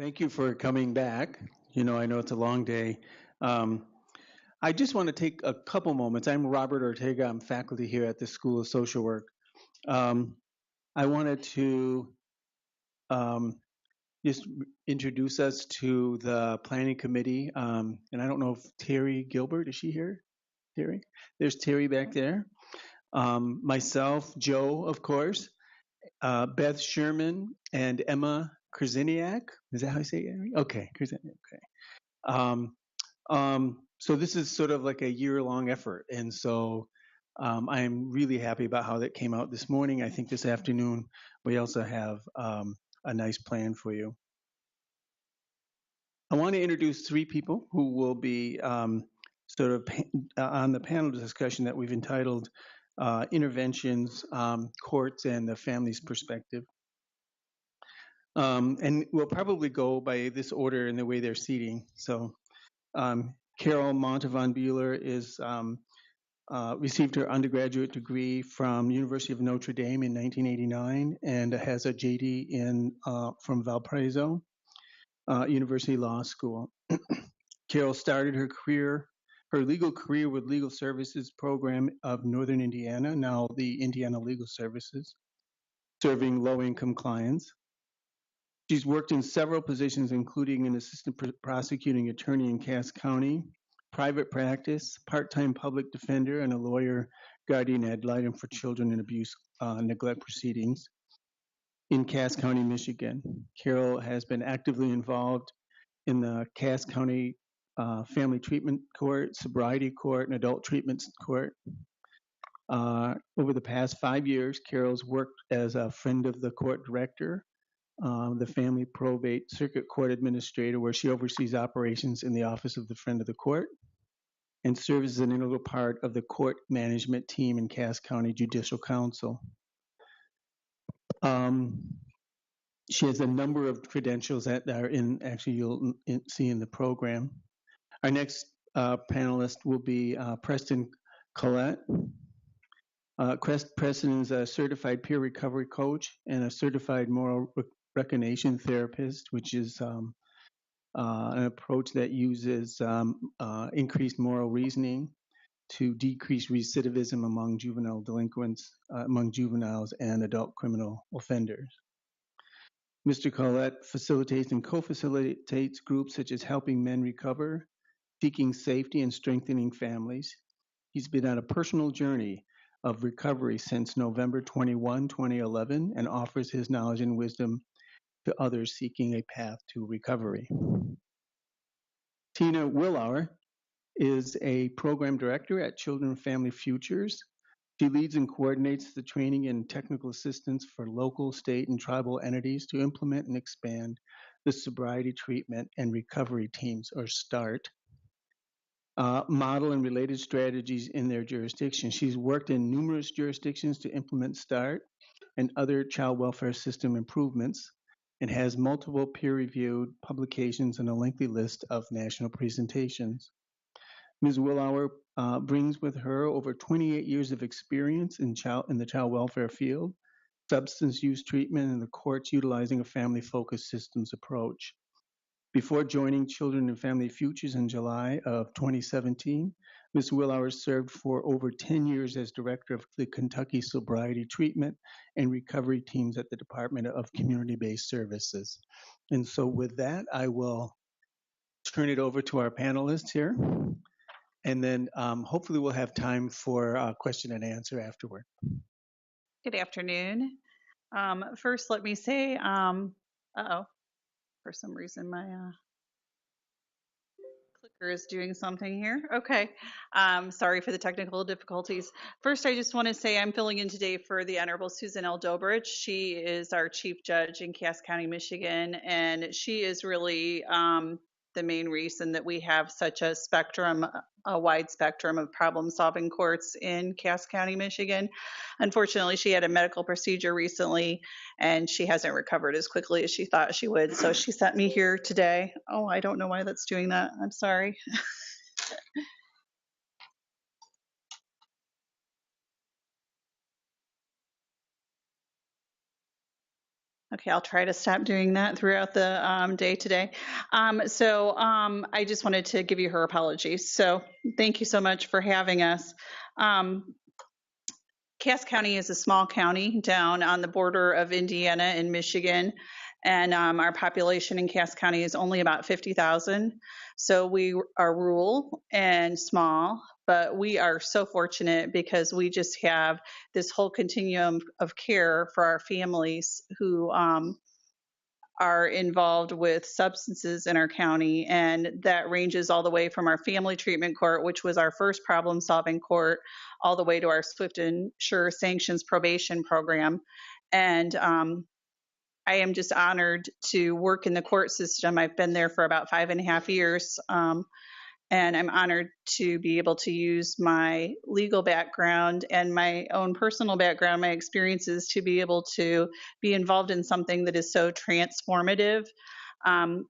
Thank you for coming back. I know it's a long day. Um, I just want to take a couple moments. I'm Robert Ortega. I'm faculty here at the School of Social Work. Um, I wanted to um, just introduce us to the Planning Committee. And I don't know if Terry Gilbert, is she here? Terry? There's Terry back there. Myself, Joe, of course, Beth Sherman, and Emma Krasiniak. Is that how you say it? Okay, Krasiniak. Okay. So this is sort of like a year-long effort, and so I'm really happy about how that came out this morning. I think this afternoon we also have a nice plan for you. I want to introduce three people who will be sort of on the panel discussion that we've entitled Interventions, Courts, and the Family's Perspective. And we'll probably go by this order in the way they're seating. So Carol Montavon Bealor received her undergraduate degree from University of Notre Dame in 1989 and has a JD from Valparaiso University Law School. Carol started her legal career with Legal Services Program of Northern Indiana, now the Indiana Legal Services, serving low-income clients. She's worked in several positions, including an assistant prosecuting attorney in Cass County, private practice, part-time public defender, and a lawyer guardian ad litem for children in abuse neglect proceedings in Cass County, Michigan. Carol has been actively involved in the Cass County Family Treatment Court, Sobriety Court, and Adult Treatment Court. Over the past 5 years, Carol's worked as a friend of the court director, the Family Probate Circuit Court Administrator, where she oversees operations in the Office of the Friend of the Court, and serves as an integral part of the court management team in Cass County Judicial Council. She has a number of credentials that are you'll see in the program. Our next panelist will be Preston Collett. Preston is a certified peer recovery coach and a certified moral Reconation therapist, which is an approach that uses increased moral reasoning to decrease recidivism among juvenile delinquents, among juveniles and adult criminal offenders. Mr. Collett facilitates and co-facilitates groups such as Helping Men Recover, Seeking Safety, and Strengthening Families. He's been on a personal journey of recovery since November 21, 2011, and offers his knowledge and wisdom to others seeking a path to recovery. Tina Willauer is a program director at Children and Family Futures. She leads and coordinates the training and technical assistance for local, state, and tribal entities to implement and expand the sobriety treatment and recovery teams, or START, model and related strategies in their jurisdiction. She's worked in numerous jurisdictions to implement START and other child welfare system improvements, and has multiple peer-reviewed publications and a lengthy list of national presentations. Ms. Willauer brings with her over 28 years of experience in the child welfare field, substance use treatment, and the courts utilizing a family-focused systems approach. Before joining Children and Family Futures in July of 2017, Ms. Willauer served for over 10 years as director of the Kentucky Sobriety Treatment and Recovery Teams at the Department of Community-Based Services. And so with that, I will turn it over to our panelists here. And then hopefully we'll have time for question and answer afterward. Good afternoon. First, let me say, for some reason my clicker is doing something here. Okay, sorry for the technical difficulties. First, I just want to say I'm filling in today for the Honorable Susan L. Dobrich. She is our Chief Judge in Cass County, Michigan, and she is really the main reason that we have such a wide spectrum of problem-solving courts in Cass County, Michigan. Unfortunately, she had a medical procedure recently, and she hasn't recovered as quickly as she thought she would. So she sent me here today. Oh, I don't know why that's doing that. I'm sorry. Okay, I'll try to stop doing that throughout the day today. I just wanted to give you her apologies. So thank you so much for having us. Um, Cass County is a small county down on the border of Indiana and Michigan, and our population in Cass County is only about 50,000. So we are rural and small, but we are so fortunate because we just have this whole continuum of care for our families who are involved with substances in our county, and that ranges all the way from our family treatment court, which was our first problem solving court, all the way to our swift and sure sanctions probation program. And I am just honored to work in the court system. I've been there for about 5.5 years. And I'm honored to be able to use my legal background and my own personal background, my experiences, to be able to be involved in something that is so transformative.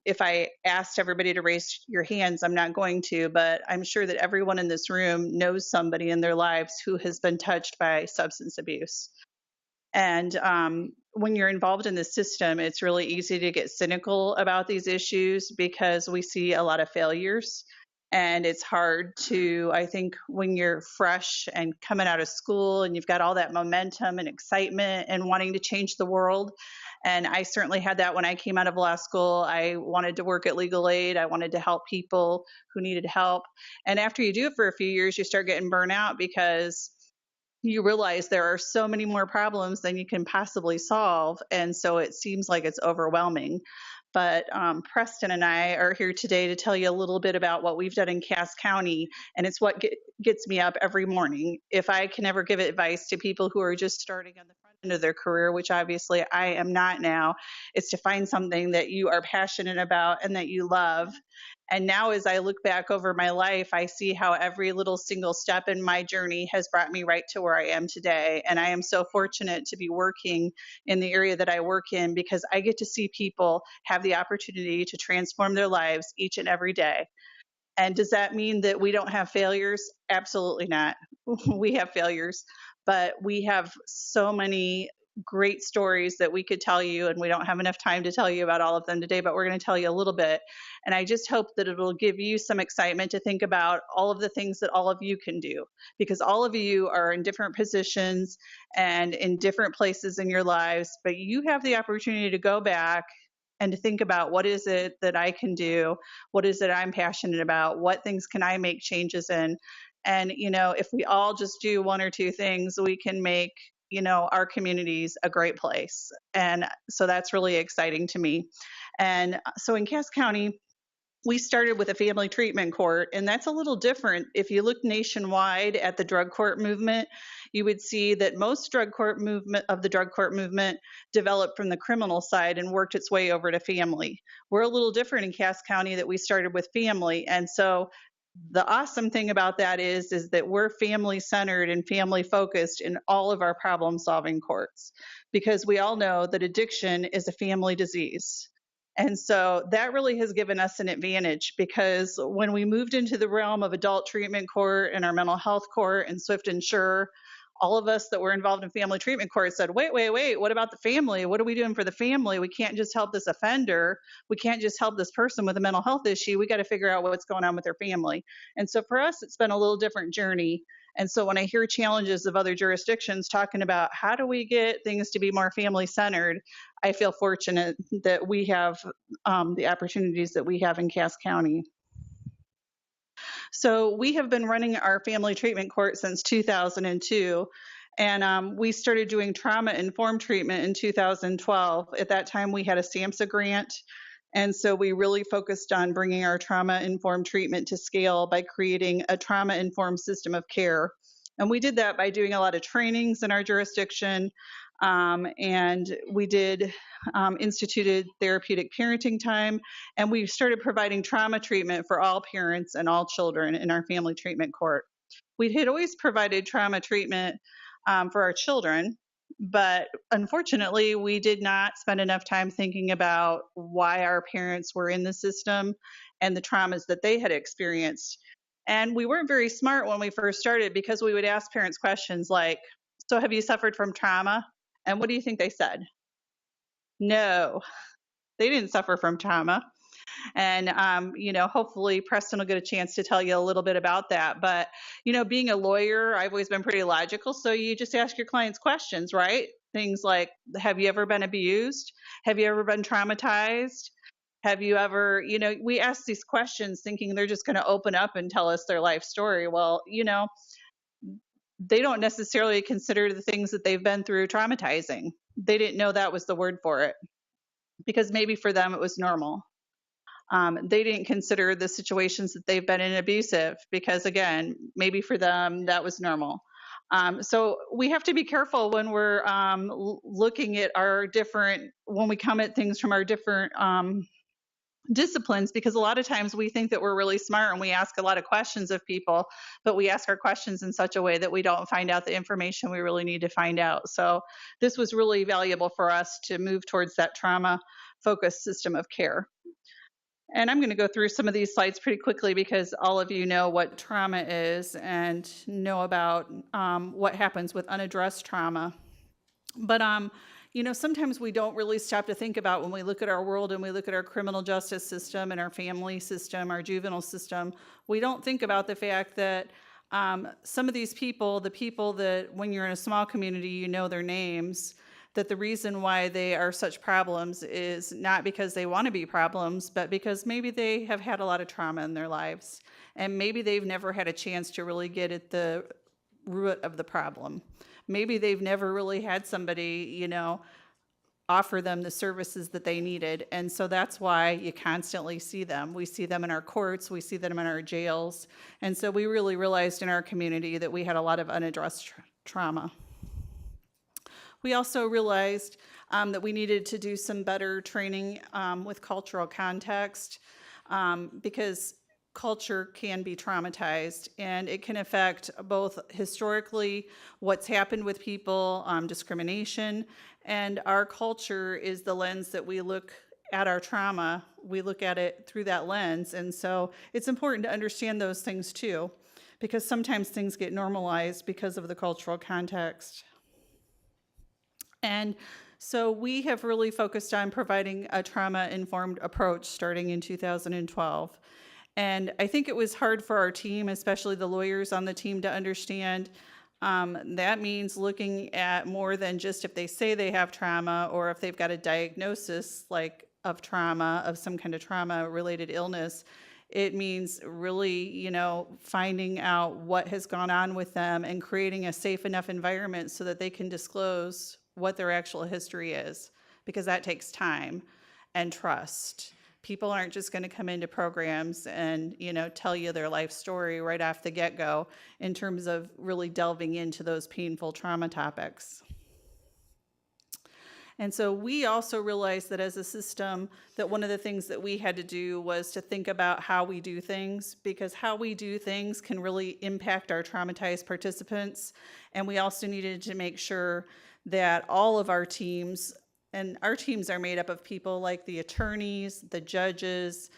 If I asked everybody to raise your hands, I'm not going to, but I'm sure that everyone in this room knows somebody in their lives who has been touched by substance abuse. And when you're involved in the system, it's really easy to get cynical about these issues because we see a lot of failures. And it's hard to, I think, when you're fresh and coming out of school and you've got all that momentum and excitement and wanting to change the world. And I certainly had that when I came out of law school. I wanted to work at legal aid. I wanted to help people who needed help. And after you do it for a few years, you start getting burnt out because you realize there are so many more problems than you can possibly solve. And so it seems like it's overwhelming. But Preston and I are here today to tell you a little bit about what we've done in Cass County. And it's what gets me up every morning. If I can ever give advice to people who are just starting on the front end of their career, which obviously I am not now, is to find something that you are passionate about and that you love. And now, as I look back over my life, I see how every little single step in my journey has brought me right to where I am today. And I am so fortunate to be working in the area that I work in because I get to see people have the opportunity to transform their lives each and every day. And does that mean that we don't have failures? Absolutely not. We have failures, but we have so many great stories that we could tell you, and we don't have enough time to tell you about all of them today, but we're going to tell you a little bit. And I just hope that it'll give you some excitement to think about all of the things that all of you can do, because all of you are in different positions and in different places in your lives, but you have the opportunity to go back and to think about what is it that I can do? What is it I'm passionate about? What things can I make changes in? And, if we all just do one or two things, we can make, our communities a great place. And so that's really exciting to me. And so in Cass County, we started with a family treatment court, and that's a little different. If you look nationwide at the drug court movement, you would see that most drug court movement developed from the criminal side and worked its way over to family. We're a little different in Cass County that we started with family, and so the awesome thing about that is that we're family centered and family focused in all of our problem solving courts, because we all know that addiction is a family disease. And so that really has given us an advantage, because when we moved into the realm of adult treatment court and our mental health court and swift and sure, all of us that were involved in family treatment court said, wait, what about the family? What are we doing for the family? We can't just help this offender. We can't just help this person with a mental health issue. We got to figure out what's going on with their family. And so for us, it's been a little different journey. And so when I hear challenges of other jurisdictions talking about how do we get things to be more family centered, I feel fortunate that we have the opportunities that we have in Cass County. So we have been running our family treatment court since 2002. And we started doing trauma-informed treatment in 2012. At that time, we had a SAMHSA grant. And so we really focused on bringing our trauma-informed treatment to scale by creating a trauma-informed system of care. And we did that by doing a lot of trainings in our jurisdiction. And we did instituted therapeutic parenting time, and we started providing trauma treatment for all parents and all children in our family treatment court. We had always provided trauma treatment for our children, but unfortunately, we did not spend enough time thinking about why our parents were in the system and the traumas that they had experienced. And we weren't very smart when we first started, because we would ask parents questions like, so have you suffered from trauma? And what do you think they said? No, they didn't suffer from trauma. And, hopefully Preston will get a chance to tell you a little bit about that. But, being a lawyer, I've always been pretty logical. So you just ask your clients questions, right? Things like, have you ever been abused? Have you ever been traumatized? Have you ever, we ask these questions thinking they're just going to open up and tell us their life story. Well, they don't necessarily consider the things that they've been through traumatizing. They didn't know that was the word for it because maybe for them it was normal. They didn't consider the situations that they've been in abusive because, again, maybe for them that was normal. So we have to be careful when we're looking at when we come at things from our different disciplines, because a lot of times we think that we're really smart and we ask a lot of questions of people, but we ask our questions in such a way that we don't find out the information we really need to find out. So this was really valuable for us to move towards that trauma-focused system of care. And I'm going to go through some of these slides pretty quickly because all of you know what trauma is and know about what happens with unaddressed trauma. But, sometimes we don't really stop to think about when we look at our world and we look at our criminal justice system and our family system, our juvenile system, we don't think about the fact that some of these people, the people that when you're in a small community, you know their names, that the reason why they are such problems is not because they want to be problems, but because maybe they have had a lot of trauma in their lives. And maybe they've never had a chance to really get at the root of the problem. Maybe they've never really had somebody, offer them the services that they needed. And so that's why you constantly see them. We see them in our courts, we see them in our jails. And so we really realized in our community that we had a lot of unaddressed trauma. We also realized that we needed to do some better training with cultural context because culture can be traumatized and it can affect both historically what's happened with people, discrimination, and our culture is the lens that we look at our trauma. We look at it through that lens. And so it's important to understand those things too, because sometimes things get normalized because of the cultural context. And so we have really focused on providing a trauma-informed approach starting in 2012. And I think it was hard for our team, especially the lawyers on the team, to understand that means looking at more than just if they say they have trauma or if they've got a diagnosis like of trauma, of some kind of trauma-related illness. It means really, finding out what has gone on with them and creating a safe enough environment so that they can disclose what their actual history is, because that takes time and trust. People aren't just going to come into programs and, tell you their life story right off the get-go in terms of really delving into those painful trauma topics. And so we also realized that as a system, that one of the things that we had to do was to think about how we do things, because how we do things can really impact our traumatized participants. And we also needed to make sure that all of our teams, and our teams are made up of people like the attorneys, the judges,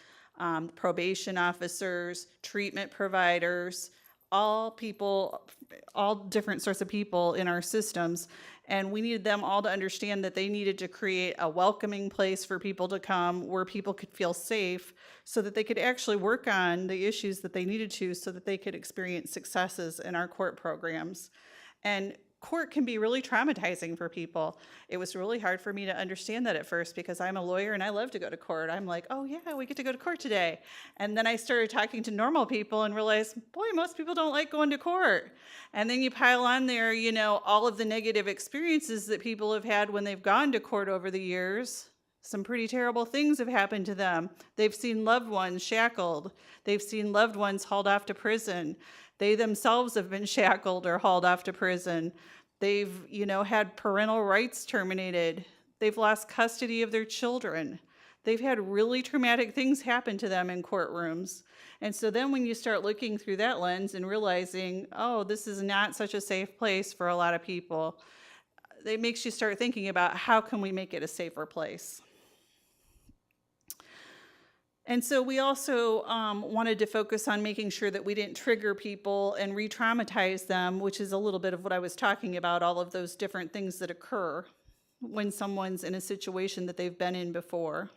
probation officers, treatment providers, all different sorts of people in our systems. And we needed them all to understand that they needed to create a welcoming place for people to come where people could feel safe so that they could actually work on the issues that they needed to so that they could experience successes in our court programs. And court can be really traumatizing for people. It was really hard for me to understand that at first because I'm a lawyer and I love to go to court. I'm like, oh yeah, we get to go to court today. And then I started talking to normal people and realized, boy, most people don't like going to court. And then you pile on there, all of the negative experiences that people have had when they've gone to court over the years. Some pretty terrible things have happened to them. They've seen loved ones shackled. They've seen loved ones hauled off to prison. They themselves have been shackled or hauled off to prison. They've, had parental rights terminated. They've lost custody of their children. They've had really traumatic things happen to them in courtrooms. And so then when you start looking through that lens and realizing, oh, this is not such a safe place for a lot of people, it makes you start thinking about how can we make it a safer place. And so we also wanted to focus on making sure that we didn't trigger people and re-traumatize them, which is a little bit of what I was talking about, all of those different things that occur. when someone's in a situation that they've been in before.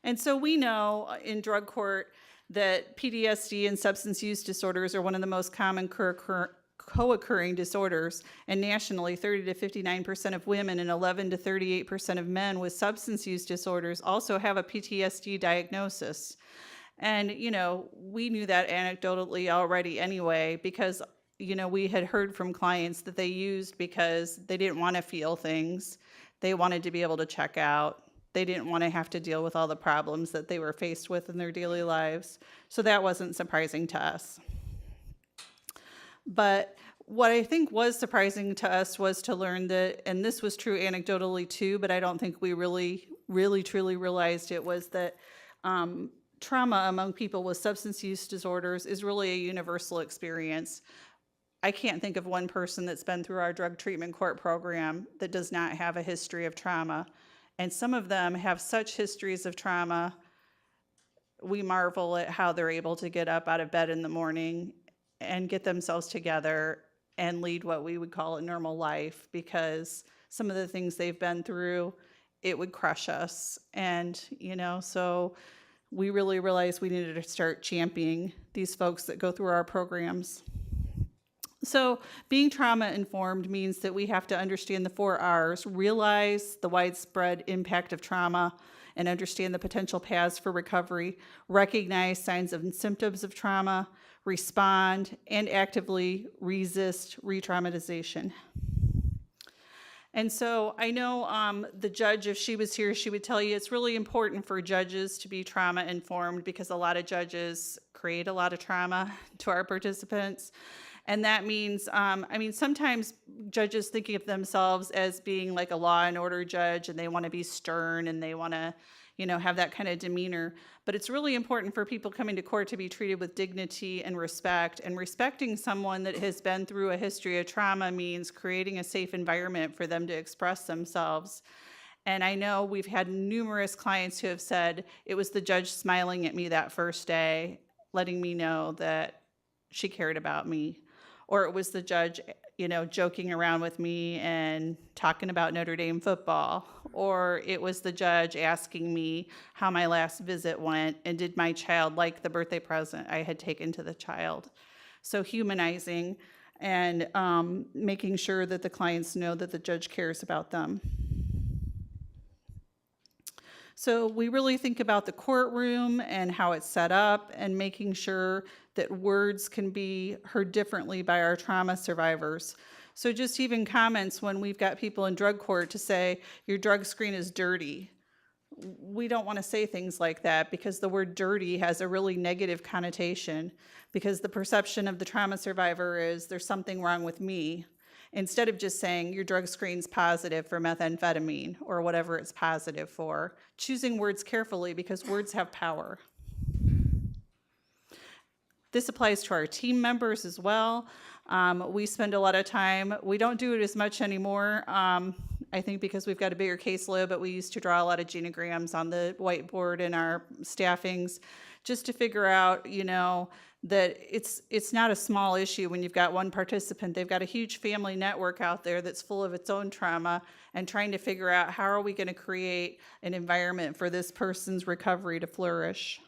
And so we know in drug court that PTSD and substance use disorders are one of the most common co-occurring disorders, and nationally 30 to 59% of women and 11 to 38% of men with substance use disorders also have a PTSD diagnosis. And, we knew that anecdotally already anyway, because, we had heard from clients that they used because they didn't want to feel things. They wanted to be able to check out. They didn't want to have to deal with all the problems that they were faced with in their daily lives. So that wasn't surprising to us. But what I think was surprising to us was to learn that, and this was true anecdotally too, but I don't think we really truly realized it, was that trauma among people with substance use disorders is really a universal experience. I can't think of one person that's been through our drug treatment court program that does not have a history of trauma. And some of them have such histories of trauma, we marvel at how they're able to get up out of bed in the morning and get themselves together and lead what we would call a normal life, because some of the things they've been through, it would crush us. And, so we really realized we needed to start championing these folks that go through our programs. So being trauma informed means that we have to understand the 4 R's, realize the widespread impact of trauma and understand the potential paths for recovery, recognize signs and symptoms of trauma, respond, and actively resist re-traumatization. And so I know the judge, if she was here, she would tell you it's really important for judges to be trauma informed, because a lot of judges create a lot of trauma to our participants. And that means, sometimes judges thinking of themselves as being like a law and order judge, and they want to be stern and they want to, have that kind of demeanor. But it's really important for people coming to court to be treated with dignity and respect. And respecting someone that has been through a history of trauma means creating a safe environment for them to express themselves. And I know we've had numerous clients who have said it was the judge smiling at me that first day, letting me know that she cared about me. Or it was the judge, joking around with me and talking about Notre Dame football. Or it was the judge asking me how my last visit went and did my child like the birthday present I had taken to the child. So humanizing and making sure that the clients know that the judge cares about them. So we really think about the courtroom and how it's set up, and making sure that words can be heard differently by our trauma survivors. So just even comments when we've got people in drug court to say, your drug screen is dirty. We don't want to say things like that, because the word dirty has a really negative connotation, because the perception of the trauma survivor is there's something wrong with me. Instead of just saying your drug screen's positive for methamphetamine or whatever it's positive for, choosing words carefully, because words have power. This applies to our team members as well. We spend a lot of time, we don't do it as much anymore, I think because we've got a bigger caseload, but we used to draw a lot of genograms on the whiteboard in our staffings, just to figure out, that it's not a small issue when you've got one participant. They've got a huge family network out there that's full of its own trauma, and trying to figure out how are we going to create an environment for this person's recovery to flourish.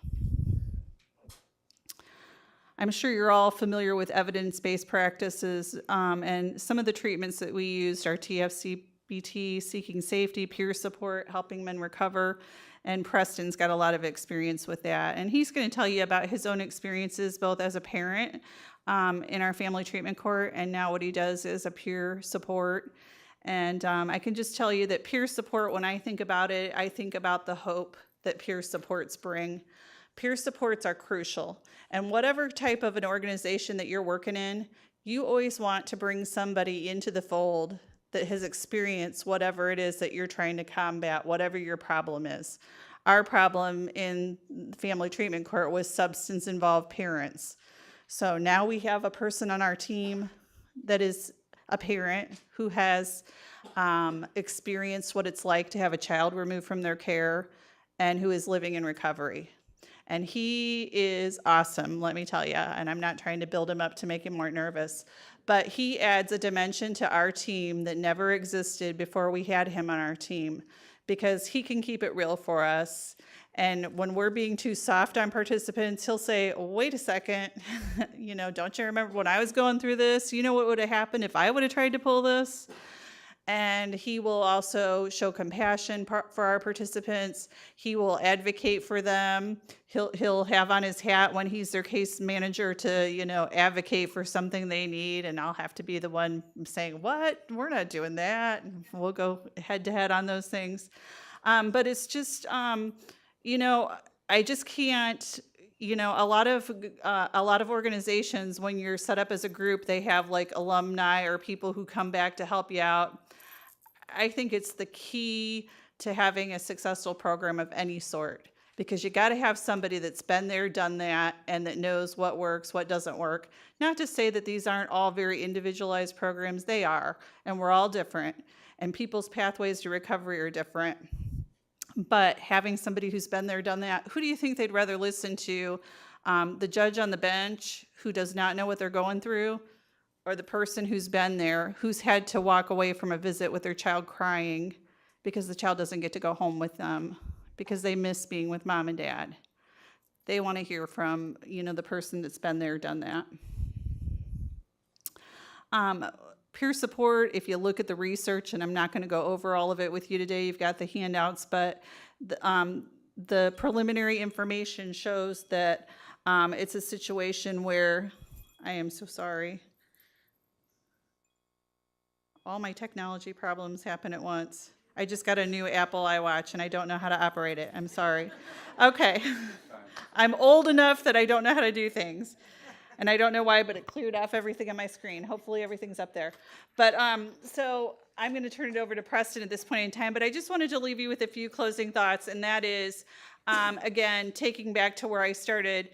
I'm sure you're all familiar with evidence-based practices, and some of the treatments that we used are TFCBT, seeking safety, peer support, helping men recover. And Preston's got a lot of experience with that. And he's going to tell you about his own experiences, both as a parent in our family treatment court, and now what he does is a peer support. And I can just tell you that peer support, when I think about it, I think about the hope that peer supports bring. Peer supports are crucial. And whatever type of an organization that you're working in, you always want to bring somebody into the fold that has experienced whatever it is that you're trying to combat, whatever your problem is. Our problem in family treatment court was substance-involved parents. So now we have a person on our team that is a parent who has experienced what it's like to have a child removed from their care and who is living in recovery. And he is awesome, let me tell you, and I'm not trying to build him up to make him more nervous, but he adds a dimension to our team that never existed before we had him on our team, because he can keep it real for us. And when we're being too soft on participants, he'll say, wait a second, don't you remember when I was going through this? You know what would have happened if I would have tried to pull this? And he will also show compassion for our participants. He will advocate for them. He'll have on his hat when he's their case manager to, advocate for something they need. And I'll have to be the one saying, what? We're not doing that. And we'll go head to head on those things. But it's just, I just can't, a lot of organizations, when you're set up as a group, they have like alumni or people who come back to help you out. I think it's the key to having a successful program of any sort, because you got to have somebody that's been there, done that, and that knows what works, what doesn't work. Not to say that these aren't all very individualized programs. They are, and we're all different, and people's pathways to recovery are different. But having somebody who's been there, done that, who do you think they'd rather listen to? The judge on the bench who does not know what they're going through, or the person who's been there, who's had to walk away from a visit with their child crying because the child doesn't get to go home with them because they miss being with mom and dad? They want to hear from, the person that's been there, done that. Peer support, if you look at the research, and I'm not going to go over all of it with you today, you've got the handouts, but the preliminary information shows that it's a situation where, I am so sorry, all my technology problems happen at once. I just got a new Apple iWatch and I don't know how to operate it. I'm sorry. Okay. I'm old enough that I don't know how to do things. And I don't know why, but it cleared off everything on my screen. Hopefully everything's up there. But so I'm going to turn it over to Preston at this point in time. But I just wanted to leave you with a few closing thoughts. And that is, again, taking back to where I started,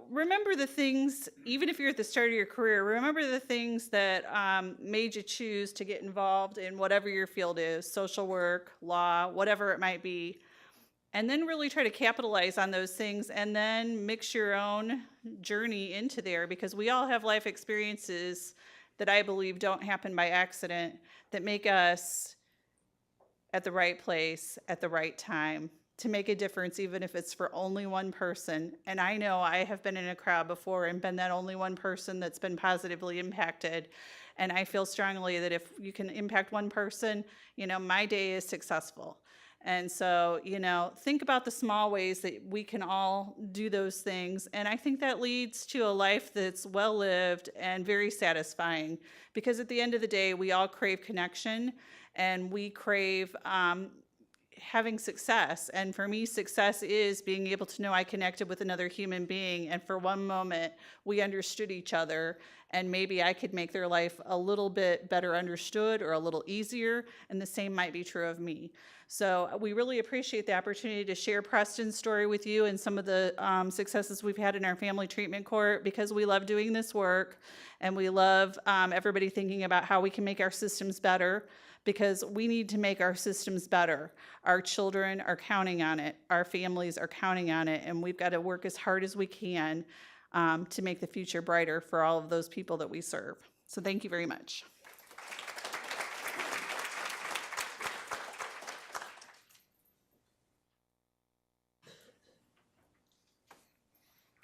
remember the things, even if you're at the start of your career, remember the things that made you choose to get involved in whatever your field is, social work, law, whatever it might be. And then really try to capitalize on those things and then mix your own journey into there, because we all have life experiences that I believe don't happen by accident, that make us at the right place at the right time to make a difference, even if it's for only one person. And I know I have been in a crowd before and been that only one person that's been positively impacted. And I feel strongly that if you can impact one person, my day is successful. And so, think about the small ways that we can all do those things. And I think that leads to a life that's well-lived and very satisfying, because at the end of the day, we all crave connection and we crave having success. And for me, success is being able to know I connected with another human being, and for one moment we understood each other, and maybe I could make their life a little bit better understood or a little easier, and the same might be true of me. So we really appreciate the opportunity to share Preston's story with you and some of the successes we've had in our family treatment court, because we love doing this work, and we love everybody thinking about how we can make our systems better, because we need to make our systems better. Our children are counting on it. Our families are counting on it. And we've got to work as hard as we can to make the future brighter for all of those people that we serve. So thank you very much.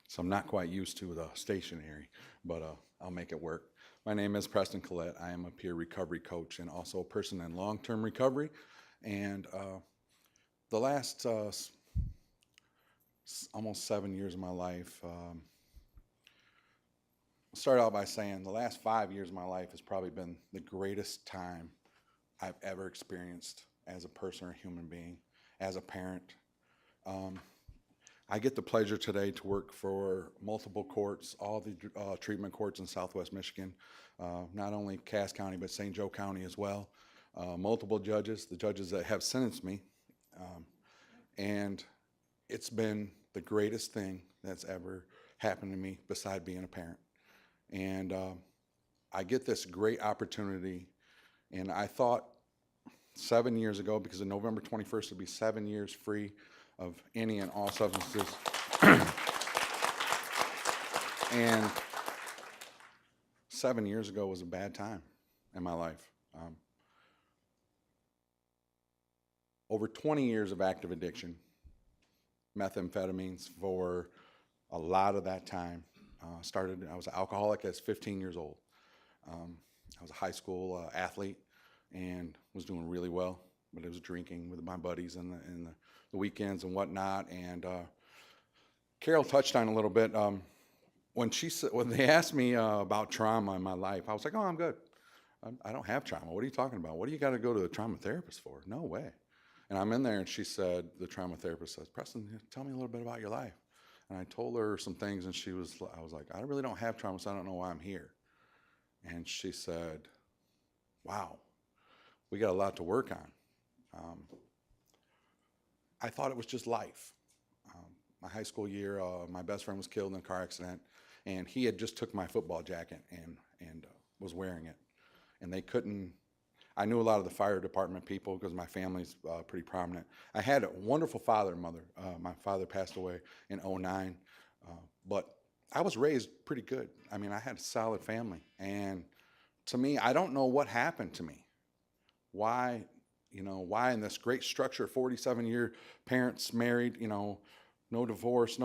So I'm not quite used to the stationary, but I'll make it work. My name is Preston Collett. I am a peer recovery coach and also a person in long-term recovery. And the last almost 7 years of my life, I'll start out by saying the last 5 years of my life has probably been the greatest time I've ever experienced as a person or human being, as a parent. I get the pleasure today to work for multiple courts, all the treatment courts in Southwest Michigan, not only Cass County, but St. Joe County as well. Multiple judges, the judges that have sentenced me. And it's been the greatest thing that's ever happened to me beside being a parent. And I get this great opportunity, and I thought 7 years ago, because on November 21st it'll be 7 years free of any and all substances. And 7 years ago was a bad time in my life. Over 20 years of active addiction, methamphetamines for a lot of that time. I was an alcoholic at 15 years old. I was a high school athlete and was doing really well, but I was drinking with my buddies in the weekends and whatnot. And Carol touched on a little bit. When they asked me about trauma in my life, I was like, oh, I'm good. I don't have trauma. What are you talking about? What do you got to go to a trauma therapist for? No way. And I'm in there, and she said, the trauma therapist says, Preston, tell me a little bit about your life. And I told her some things, and I was like, I really don't have trauma, so I don't know why I'm here. And she said, wow, we got a lot to work on. I thought it was just life. My high school year, my best friend was killed in a car accident, and he had just took my football jacket and was wearing it. And they couldn't, I knew a lot of the fire department people because my family's pretty prominent. I had a wonderful father and mother. My father passed away in 2009, but I was raised pretty good. I mean, I had a solid family. And to me, I don't know what happened to me. Why in this great structure, 47-year parents married, no divorce,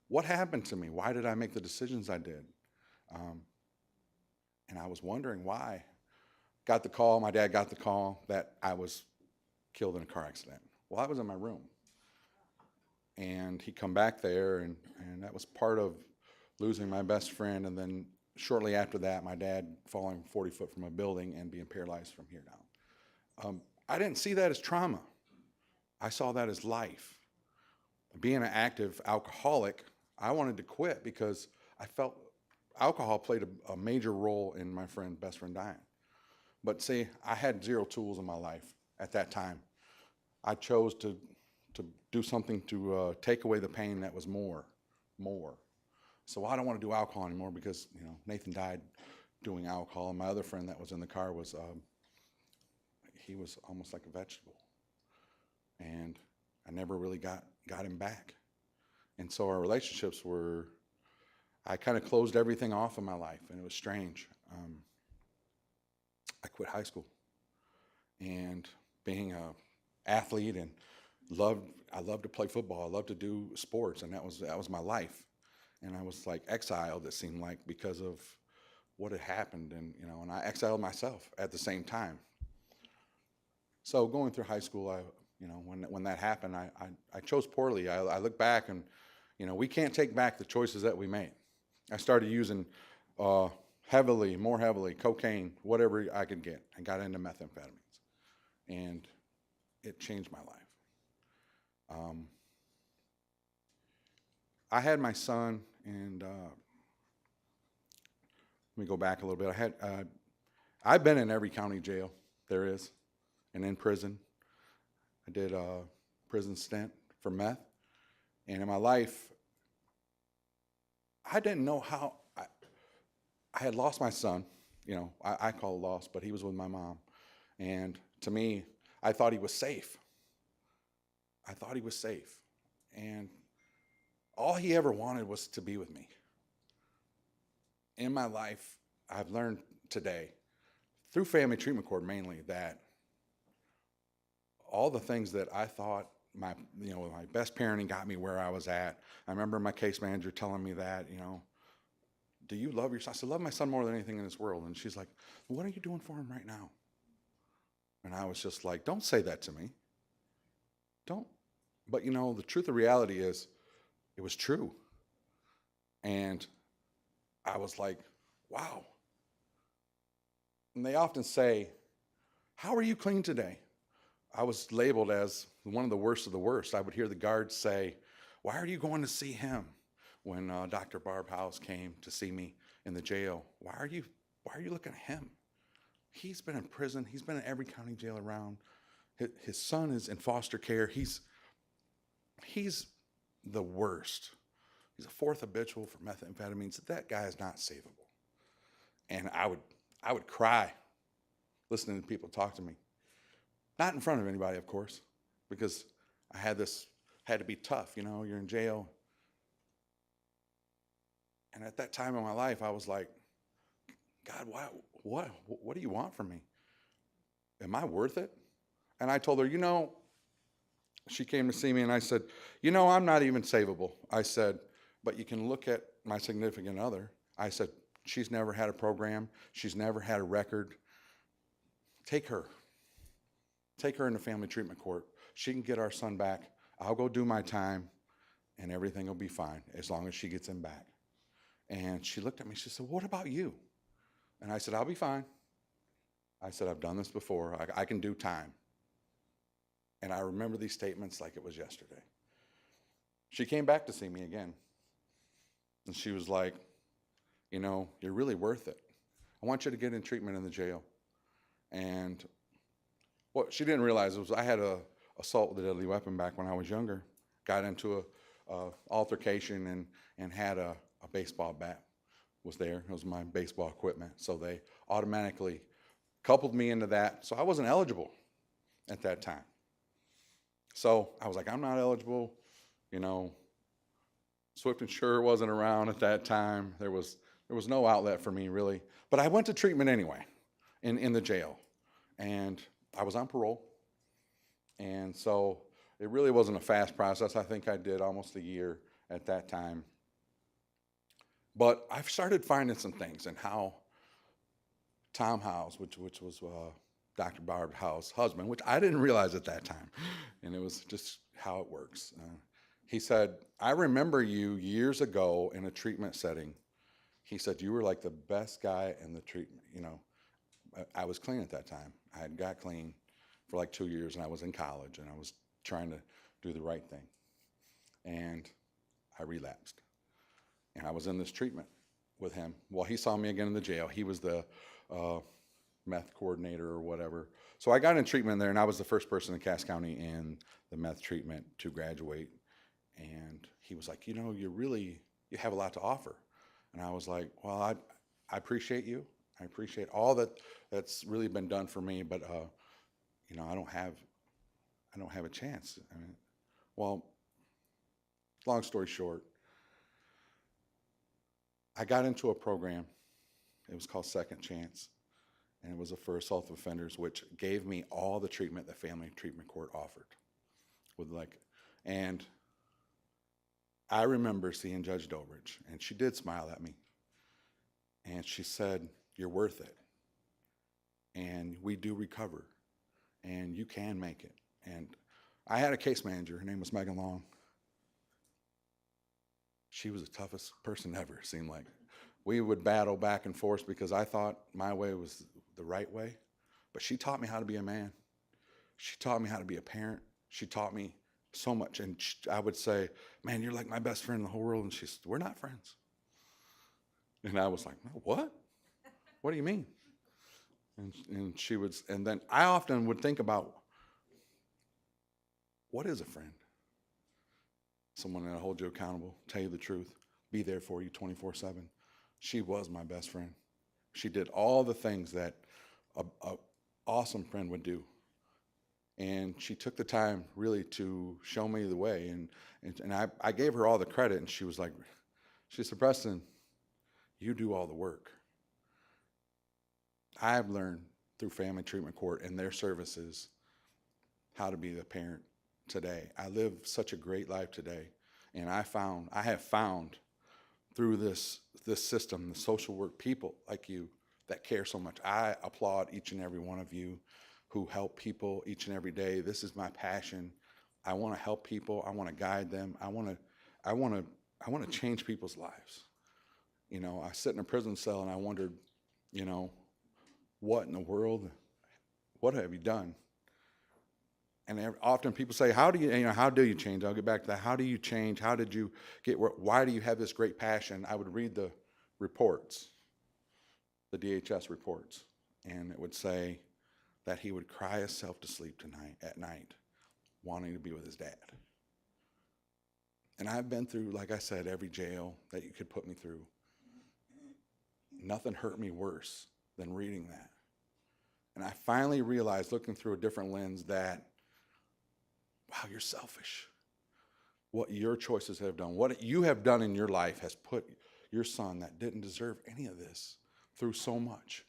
what happened to me? Why did I make the decisions I did? And I was wondering why. Got the call, my dad got the call that I was killed in a car accident. Well, I was in my room. And he come back there, and that was part of losing my best friend. And then shortly after that, my dad falling 40 foot from a building and being paralyzed from here down. I didn't see that as trauma. I saw that as life. Being an active alcoholic, I wanted to quit because I felt alcohol played a major role in my best friend dying. But see, I had zero tools in my life at that time. I chose to do something to take away the pain that was more. So I don't want to do alcohol anymore because, Nathan died doing alcohol, and my other friend that was in the car was, he was almost like a vegetable. And I never really got him back. And so our relationships I kind of closed everything off in my life, and it was strange. I quit high school, and being an athlete and I loved to play football. I loved to do sports, and that was my life. And I was like exiled, it seemed like, because of what had happened, and I exiled myself at the same time. So going through high school, when that happened, I chose poorly. I look back, and we can't take back the choices that we made. I started using more heavily, cocaine, whatever I could get. I got into methamphetamines, and it changed my life. I had my son, and let me go back a little bit. I've been in every county jail there is, and in prison. I did a prison stint for meth, and in my life, I didn't know how. I had lost my son. I call it lost, but he was with my mom, and to me, I thought he was safe. And all he ever wanted was to be with me. In my life, I've learned today, through family treatment court mainly, that all the things that I thought my best parenting got me where I was at. I remember my case manager telling me that, do you love your son? I said, love my son more than anything in this world. And she's like, what are you doing for him right now? And I was just like, don't say that to me. Don't. But the truth of reality is, it was true. And I was like, wow. And they often say, how are you clean today? I was labeled as one of the worst. I would hear the guards say, why are you going to see him? When Dr. Barb House came to see me in the jail, why are you looking at him? He's been in prison. He's been in every county jail around. His son is in foster care. He's the worst. He's a fourth habitual for methamphetamines. That guy is not savable. And I would cry listening to people talk to me. Not in front of anybody, of course, because I had to be tough. You're in jail. And at that time in my life, I was like, God, what do you want from me? Am I worth it? And I told her, she came to see me and I said, I'm not even savable. I said, but you can look at my significant other. I said, she's never had a program. She's never had a record. Take her. Take her into family treatment court. She can get our son back. I'll go do my time and everything will be fine as long as she gets him back. And she looked at me. She said, what about you? And I said, I'll be fine. I said, I've done this before. I can do time. And I remember these statements like it was yesterday. She came back to see me again. And she was like, you're really worth it. I want you to get in treatment in the jail. And what she didn't realize was I had a assault with a deadly weapon back when I was younger. Got into a altercation and had a baseball bat was there. It was my baseball equipment. So they automatically coupled me into that. So I wasn't eligible at that time. So I was like, I'm not eligible. Swift and Sure wasn't around at that time. There was no outlet for me really. But I went to treatment anyway in the jail. And I was on parole. And so it really wasn't a fast process. I think I did almost a year at that time. But I've started finding some things in how Tom Howes, which was Dr. Barb Howes' husband, which I didn't realize at that time, and it was just how it works. He said, I remember you years ago in a treatment setting. He said, you were like the best guy in the treatment. I was clean at that time. I had got clean for like 2 years, and I was in college, and I was trying to do the right thing. And I relapsed. And I was in this treatment with him. Well, he saw me again in the jail. He was the meth coordinator or whatever. So I got in treatment there, and I was the first person in Cass County in the meth treatment to graduate. And he was like, you have a lot to offer. And I was like, well, I appreciate you. I appreciate all that's really been done for me, but I don't have a chance. Well, long story short, I got into a program. It was called Second Chance, and it was for assault offenders, which gave me all the treatment that family treatment court offered. And I remember seeing Judge Dobrich, and she did smile at me, and she said, "You're worth it, and we do recover, and you can make it." And I had a case manager. Her name was Megan Long. She was the toughest person ever, it seemed like. We would battle back and forth because I thought my way was the right way. But she taught me how to be a man. She taught me how to be a parent. She taught me so much. And I would say, man, you're like my best friend in the whole world. And she said, we're not friends. And I was like, what? What do you mean? And she would, and then I often would think about, what is a friend? Someone that'll hold you accountable, tell you the truth, be there for you 24/7. She was my best friend. She did all the things that an awesome friend would do. And she took the time really to show me the way. And I gave her all the credit, and she said, Preston, you do all the work. I've learned through family treatment court and their services how to be the parent today. I live such a great life today, and I have found through this system, the social work, people like you that care so much. I applaud each and every one of you who help people each and every day. This is my passion. I want to help people. I want to guide them. I want to change people's lives. I sit in a prison cell and I wondered, what in the world? What have you done? And often people say, how do you change? I'll get back to that. How do you change? How did you get, why do you have this great passion? I would read the reports, the DHS reports, and it would say that he would cry himself to sleep at night, wanting to be with his dad. And I've been through, like I said, every jail that you could put me through. Nothing hurt me worse than reading that. And I finally realized, looking through a different lens, that wow, you're selfish. What your choices have done, what you have done in your life has put your son that didn't deserve any of this through so much.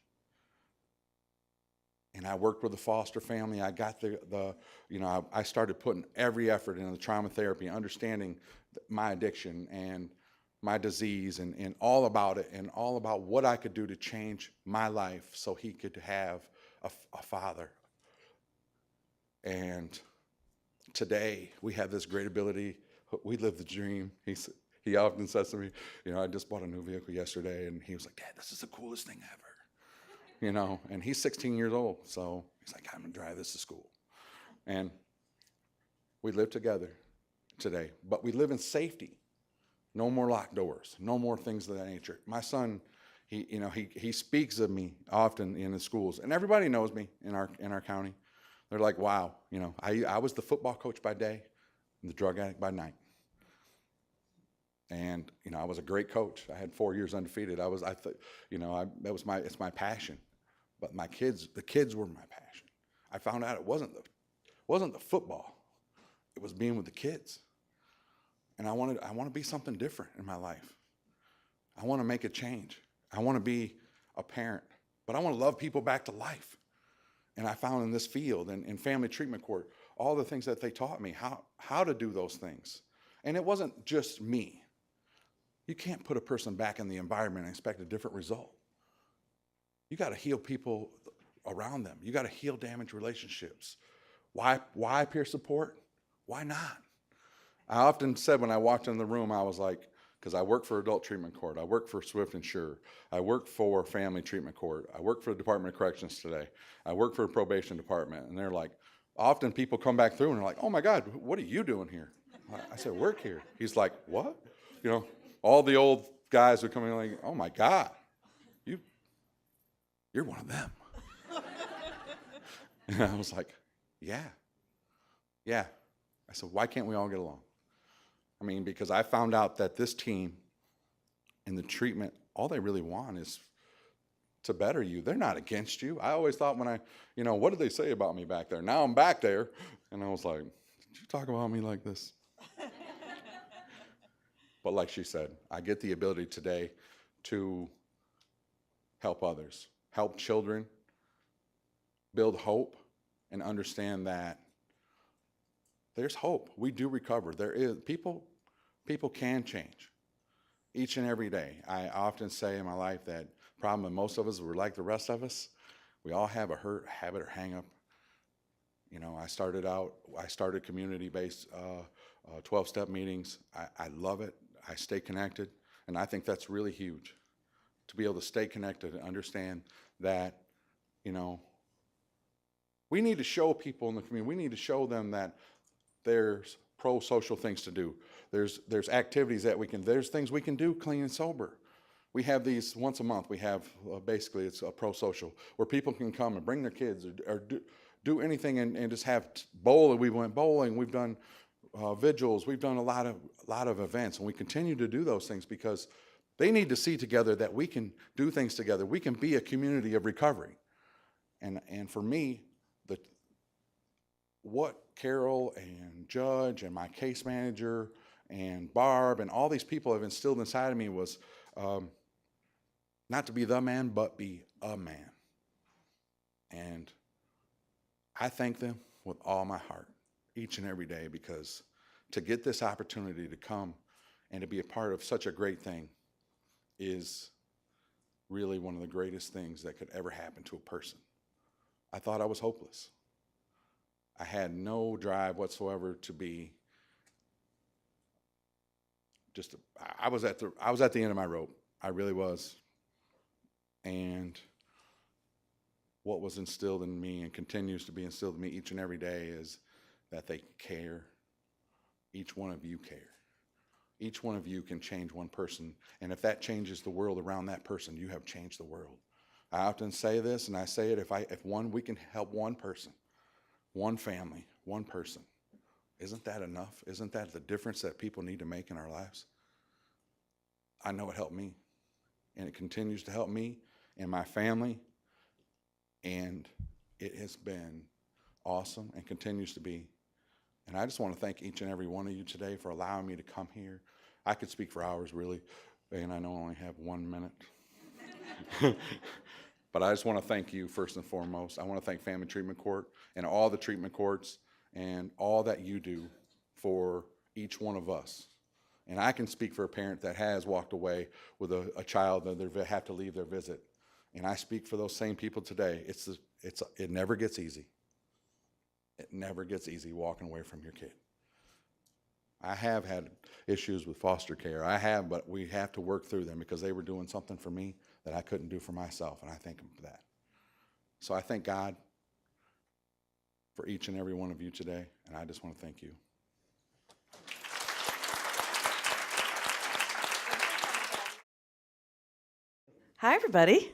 And I worked with the foster family. I got I started putting every effort into the trauma therapy, understanding my addiction and my disease and all about it and all about what I could do to change my life so he could have a father. And today we have this great ability. We live the dream. He often says to me, I just bought a new vehicle yesterday, and he was like, Dad, this is the coolest thing ever. And he's 16 years old, so he's like, I'm going to drive this to school. And we live together today, but we live in safety. No more locked doors, no more things of that nature. My son, he speaks of me often in the schools, and everybody knows me in our county. They're like, wow, I was the football coach by day and the drug addict by night. And, I was a great coach. I had 4 years undefeated. It's my passion. But the kids were my passion. I found out it wasn't the football. It was being with the kids. And I want to be something different in my life. I want to make a change. I want to be a parent, but I want to love people back to life. And I found in this field and in family treatment court, all the things that they taught me, how to do those things. And it wasn't just me. You can't put a person back in the environment and expect a different result. You got to heal people around them. You got to heal damaged relationships. Why peer support? Why not? I often said when I walked in the room, I was like, because I work for adult treatment court, I work for Swift and Sure, I work for family treatment court, I work for the Department of Corrections today, I work for the probation department, and they're like, often people come back through and they're like, oh my God, what are you doing here? I said, work here. He's like, what? All the old guys who come in like, oh my God, you're one of them. And I was like, yeah. I said, why can't we all get along? Because I found out that this team and the treatment, all they really want is to better you. They're not against you. I always thought when what did they say about me back there? Now I'm back there, and I was like, did you talk about me like this? But like she said, I get the ability today to help others, help children, build hope, and understand that there's hope. We do recover. There is people can change each and every day. I often say in my life that problem with most of us, we're like the rest of us. We all have a hurt, habit, or hang up. I started community-based 12-step meetings. I love it. I stay connected, and I think that's really huge, to be able to stay connected and understand that, we need to show people in the community, we need to show them that there's pro-social things to do. There's activities that there's things we can do clean and sober. We have these once a month. We have basically it's a pro-social where people can come and bring their kids or do anything and just have bowling. We went bowling. We've done vigils. We've done a lot of events, and we continue to do those things because they need to see together that we can do things together. We can be a community of recovery. And for me, what Carol and Judge and my case manager and Barb and all these people have instilled inside of me was not to be the man, but be a man. And I thank them with all my heart each and every day, because to get this opportunity to come and to be a part of such a great thing is really one of the greatest things that could ever happen to a person. I thought I was hopeless. I had no drive whatsoever to be I was at the end of my rope. I really was. And what was instilled in me and continues to be instilled in me each and every day is that they care. Each one of you care. Each one of you can change one person. And if that changes the world around that person, you have changed the world. I often say this, and I say it, we can help one person, one family, one person. Isn't that enough? Isn't that the difference that people need to make in our lives? I know it helped me, and it continues to help me and my family, and it has been awesome and continues to be. And I just want to thank each and every one of you today for allowing me to come here. I could speak for hours, really, and I know I only have 1 minute. But I just want to thank you first and foremost. I want to thank Family Treatment Court and all the treatment courts and all that you do for each one of us. And I can speak for a parent that has walked away with a child that they have to leave their visit. And I speak for those same people today. It never gets easy. It never gets easy walking away from your kid. I have had issues with foster care. But we have to work through them because they were doing something for me that I couldn't do for myself, and I thank him for that. So I thank God for each and every one of you today, and I just want to thank you. Hi, everybody.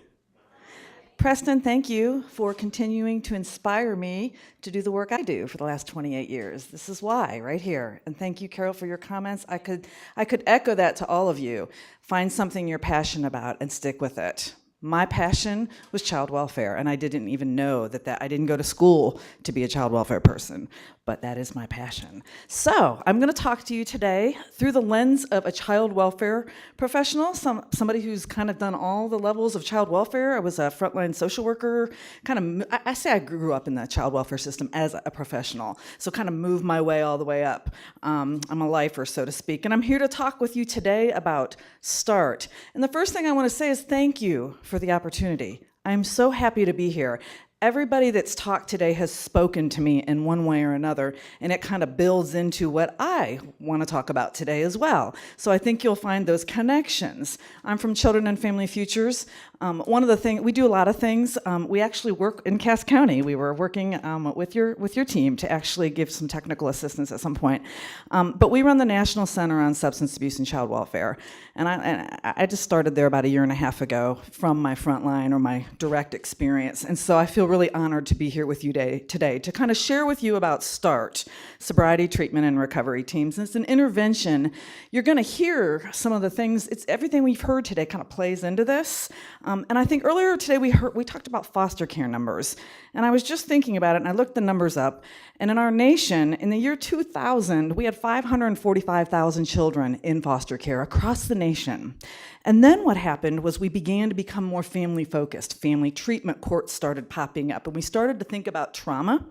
Preston, thank you for continuing to inspire me to do the work I do for the last 28 years. This is why, right here. And thank you, Carol, for your comments. I could echo that to all of you. Find something you're passionate about and stick with it. My passion was child welfare, and I didn't even know that I didn't go to school to be a child welfare person, but that is my passion. So I'm going to talk to you today through the lens of a child welfare professional, somebody who's kind of done all the levels of child welfare. I was a frontline social worker, I say I grew up in the child welfare system as a professional, so kind of moved my way all the way up. I'm a lifer, so to speak, and I'm here to talk with you today about START. And the first thing I want to say is thank you for the opportunity. I'm so happy to be here. Everybody that's talked today has spoken to me in one way or another, and it kind of builds into what I want to talk about today as well. So I think you'll find those connections. I'm from Children and Family Futures. One of the things, we do a lot of things. We actually work in Cass County. We were working with your team to actually give some technical assistance at some point. But we run the National Center on Substance Abuse and Child Welfare. And I just started there about 1.5 years ago from my frontline or my direct experience. And so I feel really honored to be here with you today to kind of share with you about START, Sobriety, Treatment, and Recovery Teams. And it's an intervention. You're going to hear some of the things, it's everything we've heard today kind of plays into this. And I think earlier today we talked about foster care numbers. And I was just thinking about it, and I looked the numbers up. And in our nation, in the year 2000, we had 545,000 children in foster care across the nation. And then what happened was we began to become more family-focused. Family treatment courts started popping up, and we started to think about trauma.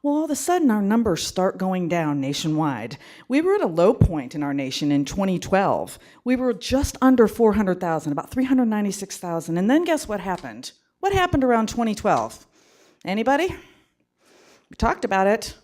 Well, all of a sudden, our numbers start going down nationwide. We were at a low point in our nation in 2012. We were just under 400,000, about 396,000. And then guess what happened? What happened around 2012? Anybody? We talked about it.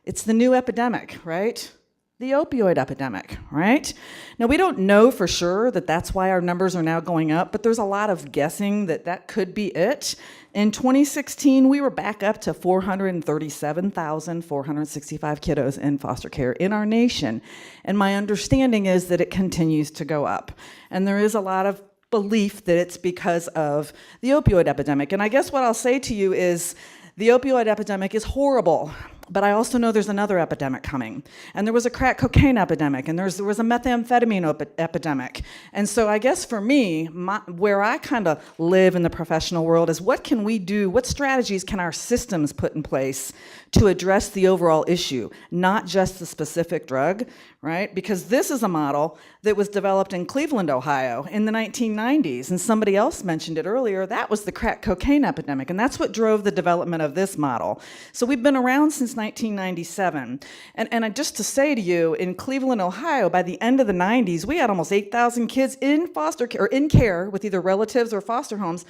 It's the new epidemic, right? The opioid epidemic, right? Now, we don't know for sure that that's why our numbers are now going up, but there's a lot of guessing that that could be it. In 2016, we were back up to 437,465 kiddos in foster care in our nation. And my understanding is that it continues to go up. And there is a lot of belief that it's because of the opioid epidemic. And I guess what I'll say to you is the opioid epidemic is horrible. But I also know there's another epidemic coming. And there was a crack cocaine epidemic, and there was a methamphetamine epidemic. And so I guess for me, where I kind of live in the professional world is what can we do, what strategies can our systems put in place to address the overall issue, not just the specific drug, right? Because this is a model that was developed in Cleveland, Ohio in the 1990s. And somebody else mentioned it earlier, that was the crack cocaine epidemic. And that's what drove the development of this model. So we've been around since 1997. And just to say to you, in Cleveland, Ohio, by the end of the 90s, we had almost 8,000 kids in foster care, or in care with either relatives or foster homes,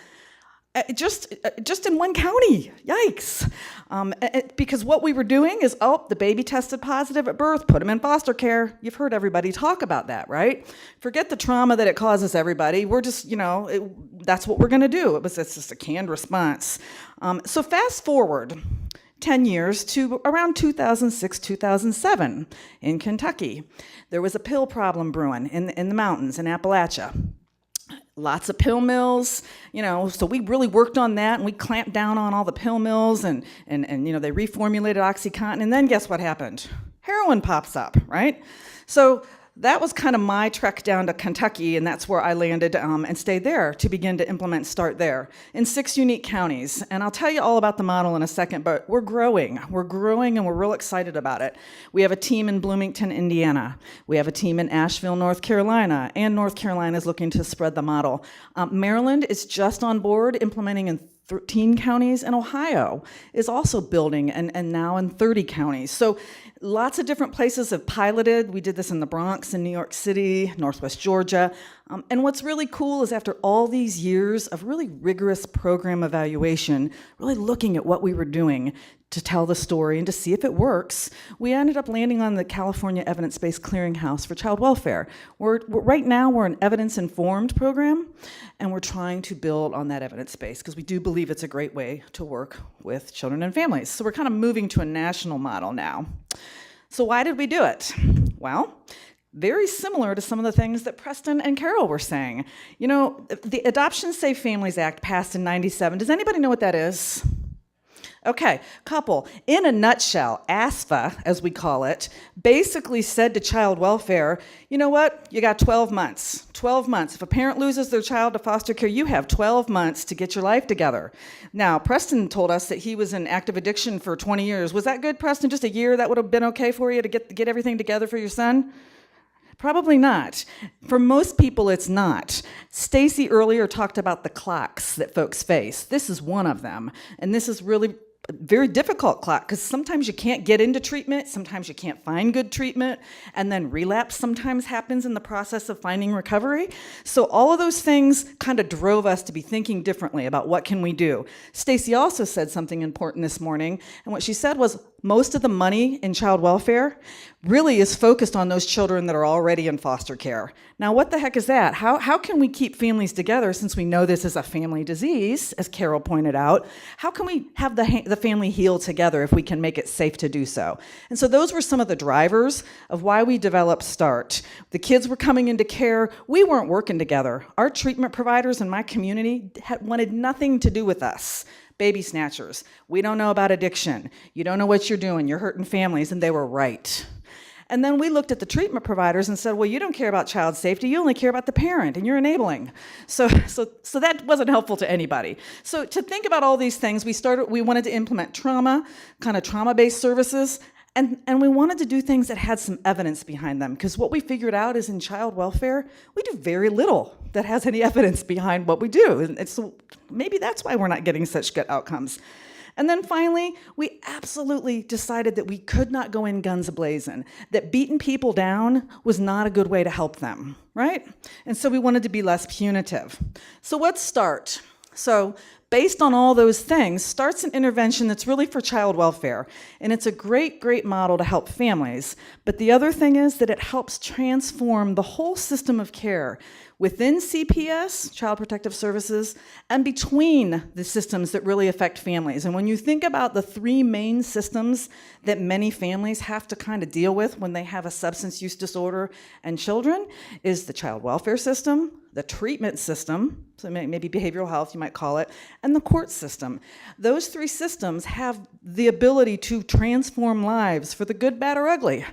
just in one county. Yikes. Because what we were doing is, the baby tested positive at birth, put them in foster care. You've heard everybody talk about that, right? Forget the trauma that it causes everybody. We're just, that's what we're going to do. It's just a canned response. So fast forward 10 years to around 2006, 2007 in Kentucky. There was a pill problem brewing in the mountains in Appalachia. Lots of pill mills, so we really worked on that, and we clamped down on all the pill mills, and they reformulated OxyContin, and then guess what happened? Heroin pops up, right? So that was kind of my trek down to Kentucky, and that's where I landed and stayed there to begin to implement START there in 6 unique counties. And I'll tell you all about the model in a second, but we're growing, and we're real excited about it. We have a team in Bloomington, Indiana. We have a team in Asheville, North Carolina, and North Carolina is looking to spread the model. Maryland is just on board implementing in 13 counties, and Ohio is also building and now in 30 counties. So lots of different places have piloted. We did this in the Bronx, in New York City, Northwest Georgia. And what's really cool is after all these years of really rigorous program evaluation, really looking at what we were doing to tell the story and to see if it works, we ended up landing on the California Evidence-Based Clearinghouse for Child Welfare. Right now, we're an evidence-informed program, and we're trying to build on that evidence base because we do believe it's a great way to work with children and families. So we're kind of moving to a national model now. So why did we do it? Well, very similar to some of the things that Preston and Carol were saying. You know, the Adoption Safe Families Act passed in '97. Does anybody know what that is? Okay, couple. In a nutshell, ASFA, as we call it, basically said to child welfare, you know what? You got 12 months. 12 months. If a parent loses their child to foster care, you have 12 months to get your life together. Now, Preston told us that he was in active addiction for 20 years. Was that good, Preston? Just a year? That would have been okay for you to get everything together for your son? Probably not. For most people, it's not. Stacy earlier talked about the clocks that folks face. This is one of them. And this is really a very difficult clock because sometimes you can't get into treatment, sometimes you can't find good treatment, and then relapse sometimes happens in the process of finding recovery. So all of those things kind of drove us to be thinking differently about what can we do. Stacy also said something important this morning, and what she said was most of the money in child welfare really is focused on those children that are already in foster care. Now, what the heck is that? How can we keep families together since we know this is a family disease, as Carol pointed out? How can we have the family heal together if we can make it safe to do so? And so those were some of the drivers of why we developed START. The kids were coming into care. We weren't working together. Our treatment providers in my community wanted nothing to do with us. Baby snatchers. We don't know about addiction. You don't know what you're doing. You're hurting families. And they were right. And then we looked at the treatment providers and said, well, you don't care about child safety. You only care about the parent, and you're enabling. So that wasn't helpful to anybody. So to think about all these things, we wanted to implement trauma-based services. And we wanted to do things that had some evidence behind them, because what we figured out is in child welfare, we do very little that has any evidence behind what we do. And so maybe that's why we're not getting such good outcomes. And then finally, we absolutely decided that we could not go in guns a-blazing, that beating people down was not a good way to help them, right? And so we wanted to be less punitive. So let's start. So based on all those things, START's an intervention that's really for child welfare. And it's a great, great model to help families. But the other thing is that it helps transform the whole system of care within CPS, Child Protective Services, and between the systems that really affect families. And when you think about the 3 main systems that many families have to kind of deal with when they have a substance use disorder and children, is the child welfare system, the treatment system, so maybe behavioral health, you might call it, and the court system. Those 3 systems have the ability to transform lives for the good, bad, or ugly.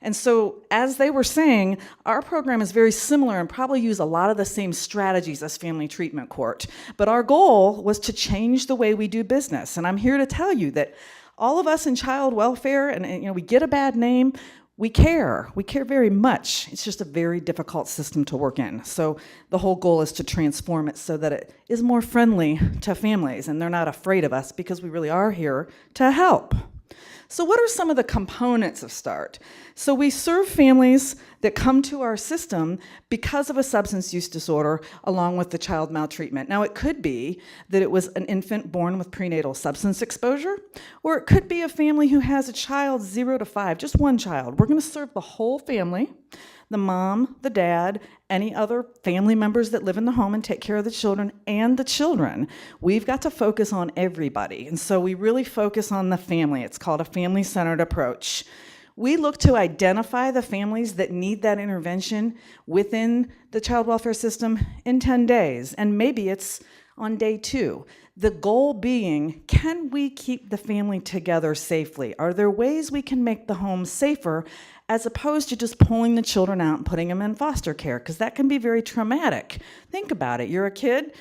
And so, as they were saying, our program is very similar and probably use a lot of the same strategies as Family Treatment Court. But our goal was to change the way we do business. And I'm here to tell you that all of us in child welfare, and we get a bad name, we care. We care very much. It's just a very difficult system to work in. So the whole goal is to transform it so that it is more friendly to families and they're not afraid of us because we really are here to help. So what are some of the components of START? So we serve families that come to our system because of a substance use disorder along with the child maltreatment. Now, it could be that it was an infant born with prenatal substance exposure, or it could be a family who has a child 0 to 5, just one child. We're going to serve the whole family, the mom, the dad, any other family members that live in the home and take care of the children, and the children. We've got to focus on everybody. And so we really focus on the family. It's called a family-centered approach. We look to identify the families that need that intervention within the child welfare system in 10 days. And maybe it's on day 2. The goal being, can we keep the family together safely? Are there ways we can make the home safer as opposed to just pulling the children out and putting them in foster care? Because that can be very traumatic. Think about it. You're a kid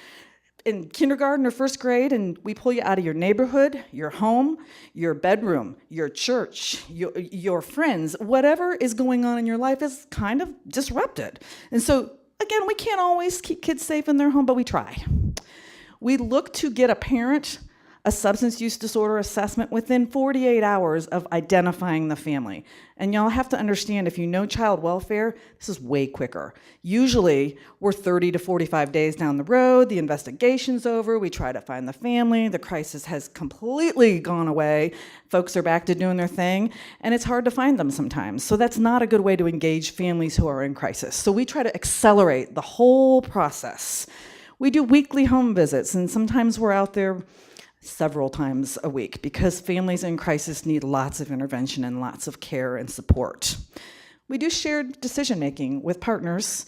in kindergarten or first grade, and we pull you out of your neighborhood, your home, your bedroom, your church, your friends. Whatever is going on in your life is kind of disrupted. And so, again, we can't always keep kids safe in their home, but we try. We look to get a parent a substance use disorder assessment within 48 hours of identifying the family. And y'all have to understand, if you know child welfare, this is way quicker. Usually, we're 30 to 45 days down the road, the investigation's over, we try to find the family, the crisis has completely gone away, folks are back to doing their thing, and it's hard to find them sometimes. So that's not a good way to engage families who are in crisis. So we try to accelerate the whole process. We do weekly home visits, and sometimes we're out there several times a week because families in crisis need lots of intervention and lots of care and support. We do shared decision-making with partners,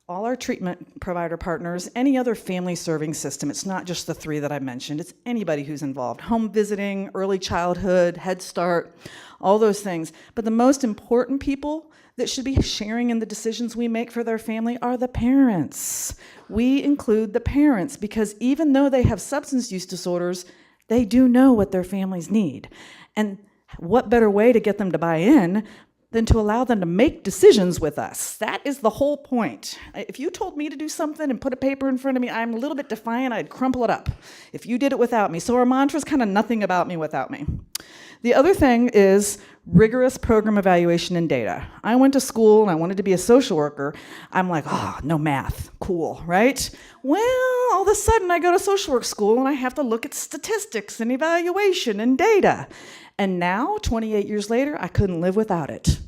all our treatment provider partners, any other family serving system. It's not just the 3 that I mentioned, it's anybody who's involved. Home visiting, early childhood, Head Start, all those things. But the most important people that should be sharing in the decisions we make for their family are the parents. We include the parents because even though they have substance use disorders, they do know what their families need. And what better way to get them to buy in than to allow them to make decisions with us? That is the whole point. If you told me to do something and put a paper in front of me, I'm a little bit defiant, I'd crumple it up if you did it without me. So our mantra is kind of nothing about me without me. The other thing is rigorous program evaluation and data. I went to school and I wanted to be a social worker. I'm like, oh, no math, cool, right? Well, all of a sudden I go to social work school and I have to look at statistics and evaluation and data. And now, 28 years later, I couldn't live without it.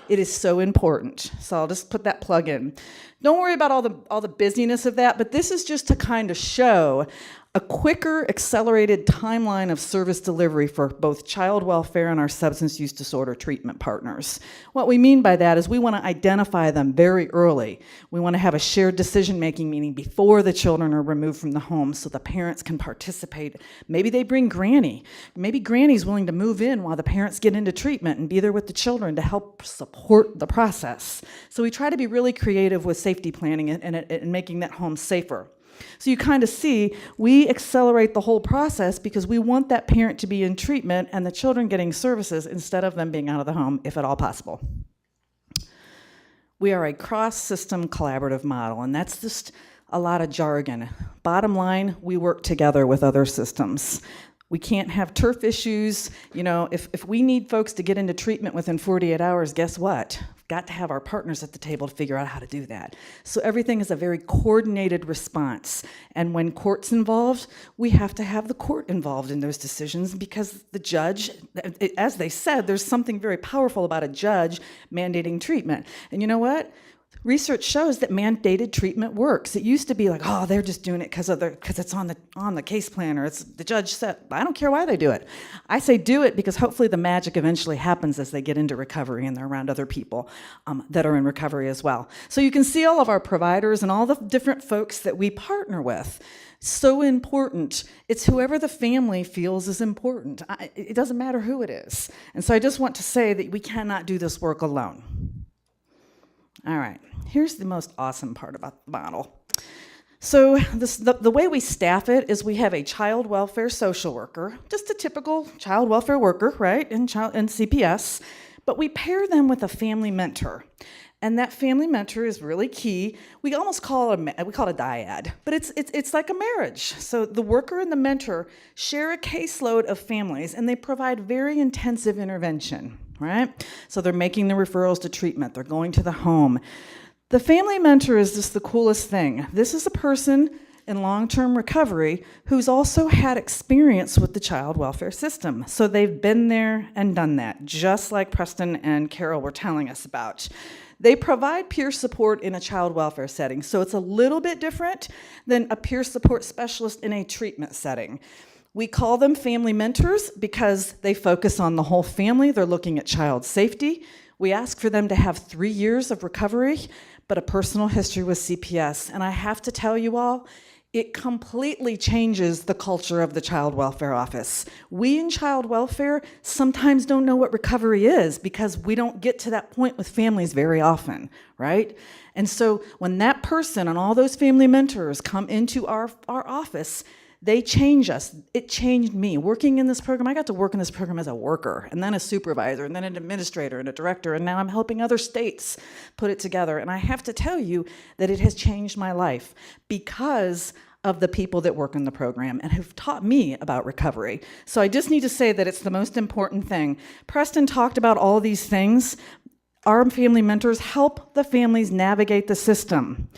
It is so important. So I'll just put that plug in. Don't worry about all the busyness of that, but this is just to kind of show a quicker, accelerated timeline of service delivery for both child welfare and our substance use disorder treatment partners. What we mean by that is we want to identify them very early. We want to have a shared decision-making meeting before the children are removed from the home so the parents can participate. Maybe they bring Granny. Maybe Granny's willing to move in while the parents get into treatment and be there with the children to help support the process. So we try to be really creative with safety planning and making that home safer. So you kind of see, we accelerate the whole process because we want that parent to be in treatment and the children getting services instead of them being out of the home, if at all possible. We are a cross-system collaborative model, and that's just a lot of jargon. Bottom line, we work together with other systems. We can't have turf issues. You know, if we need folks to get into treatment within 48 hours, guess what? We've got to have our partners at the table to figure out how to do that. So everything is a very coordinated response. And when court's involved, we have to have the court involved in those decisions because the judge, as they said, there's something very powerful about a judge mandating treatment. And you know what? Research shows that mandated treatment works. It used to be like, oh, they're just doing it because it's on the case plan, or it's the judge said. I don't care why they do it. I say do it because hopefully the magic eventually happens as they get into recovery and they're around other people that are in recovery as well. So you can see all of our providers and all the different folks that we partner with. So important. It's whoever the family feels is important. It doesn't matter who it is. And so I just want to say that we cannot do this work alone. All right, here's the most awesome part about the model. So the way we staff it is we have a child welfare social worker, just a typical child welfare worker, right, in CPS, but we pair them with a family mentor. And that family mentor is really key. We almost call it a dyad, but it's like a marriage. So the worker and the mentor share a caseload of families, and they provide very intensive intervention, right? So they're making the referrals to treatment. They're going to the home. The family mentor is just the coolest thing. This is a person in long-term recovery who's also had experience with the child welfare system. So they've been there and done that, just like Preston and Carol were telling us about. They provide peer support in a child welfare setting, so it's a little bit different than a peer support specialist in a treatment setting. We call them family mentors because they focus on the whole family. They're looking at child safety. We ask for them to have 3 years of recovery, but a personal history with CPS. And I have to tell you all, it completely changes the culture of the child welfare office. We in child welfare sometimes don't know what recovery is because we don't get to that point with families very often, right? And so when that person and all those family mentors come into our office, they change us. It changed me. Working in this program, I got to work in this program as a worker, and then a supervisor, and then an administrator, and a director, and now I'm helping other states put it together. And I have to tell you that it has changed my life because of the people that work in the program and have taught me about recovery. So I just need to say that it's the most important thing. Preston talked about all these things. Our family mentors help the families navigate the system.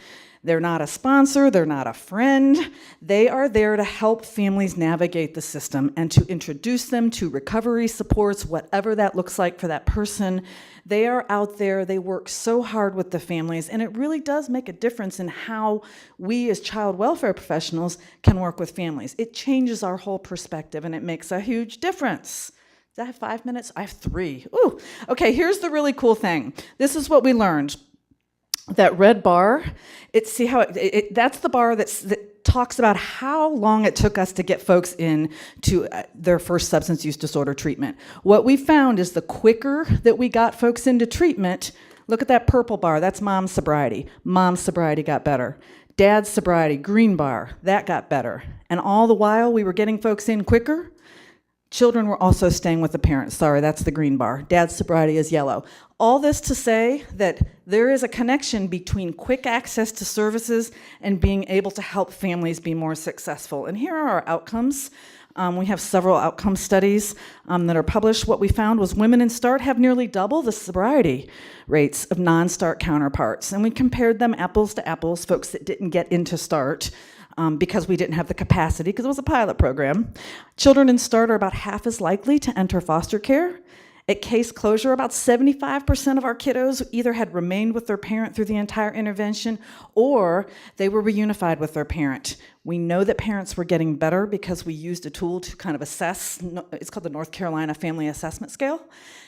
They're not a sponsor, they're not a friend. They are there to help families navigate the system and to introduce them to recovery supports, whatever that looks like for that person. They are out there, they work so hard with the families, and it really does make a difference in how we as child welfare professionals can work with families. It changes our whole perspective, and it makes a huge difference. Does I have 5 minutes? I have 3. Ooh, okay, here's the really cool thing. This is what we learned. That red bar, see how that's the bar that talks about how long it took us to get folks in to their first substance use disorder treatment. What we found is the quicker that we got folks into treatment, look at that purple bar, that's mom's sobriety. Mom's sobriety got better. Dad's sobriety, green bar, that got better. And all the while we were getting folks in quicker, children were also staying with the parents. Sorry, that's the green bar. Dad's sobriety is yellow. All this to say that there is a connection between quick access to services and being able to help families be more successful. And here are our outcomes. We have several outcome studies that are published. What we found was women in START have nearly double the sobriety rates of non-START counterparts. And we compared them apples to apples, folks that didn't get into START, because we didn't have the capacity, because it was a pilot program. Children in START are about half as likely to enter foster care. At case closure, about 75% of our kiddos either had remained with their parent through the entire intervention or they were reunified with their parent. We know that parents were getting better because we used a tool to kind of assess. It's called the North Carolina Family Assessment Scale.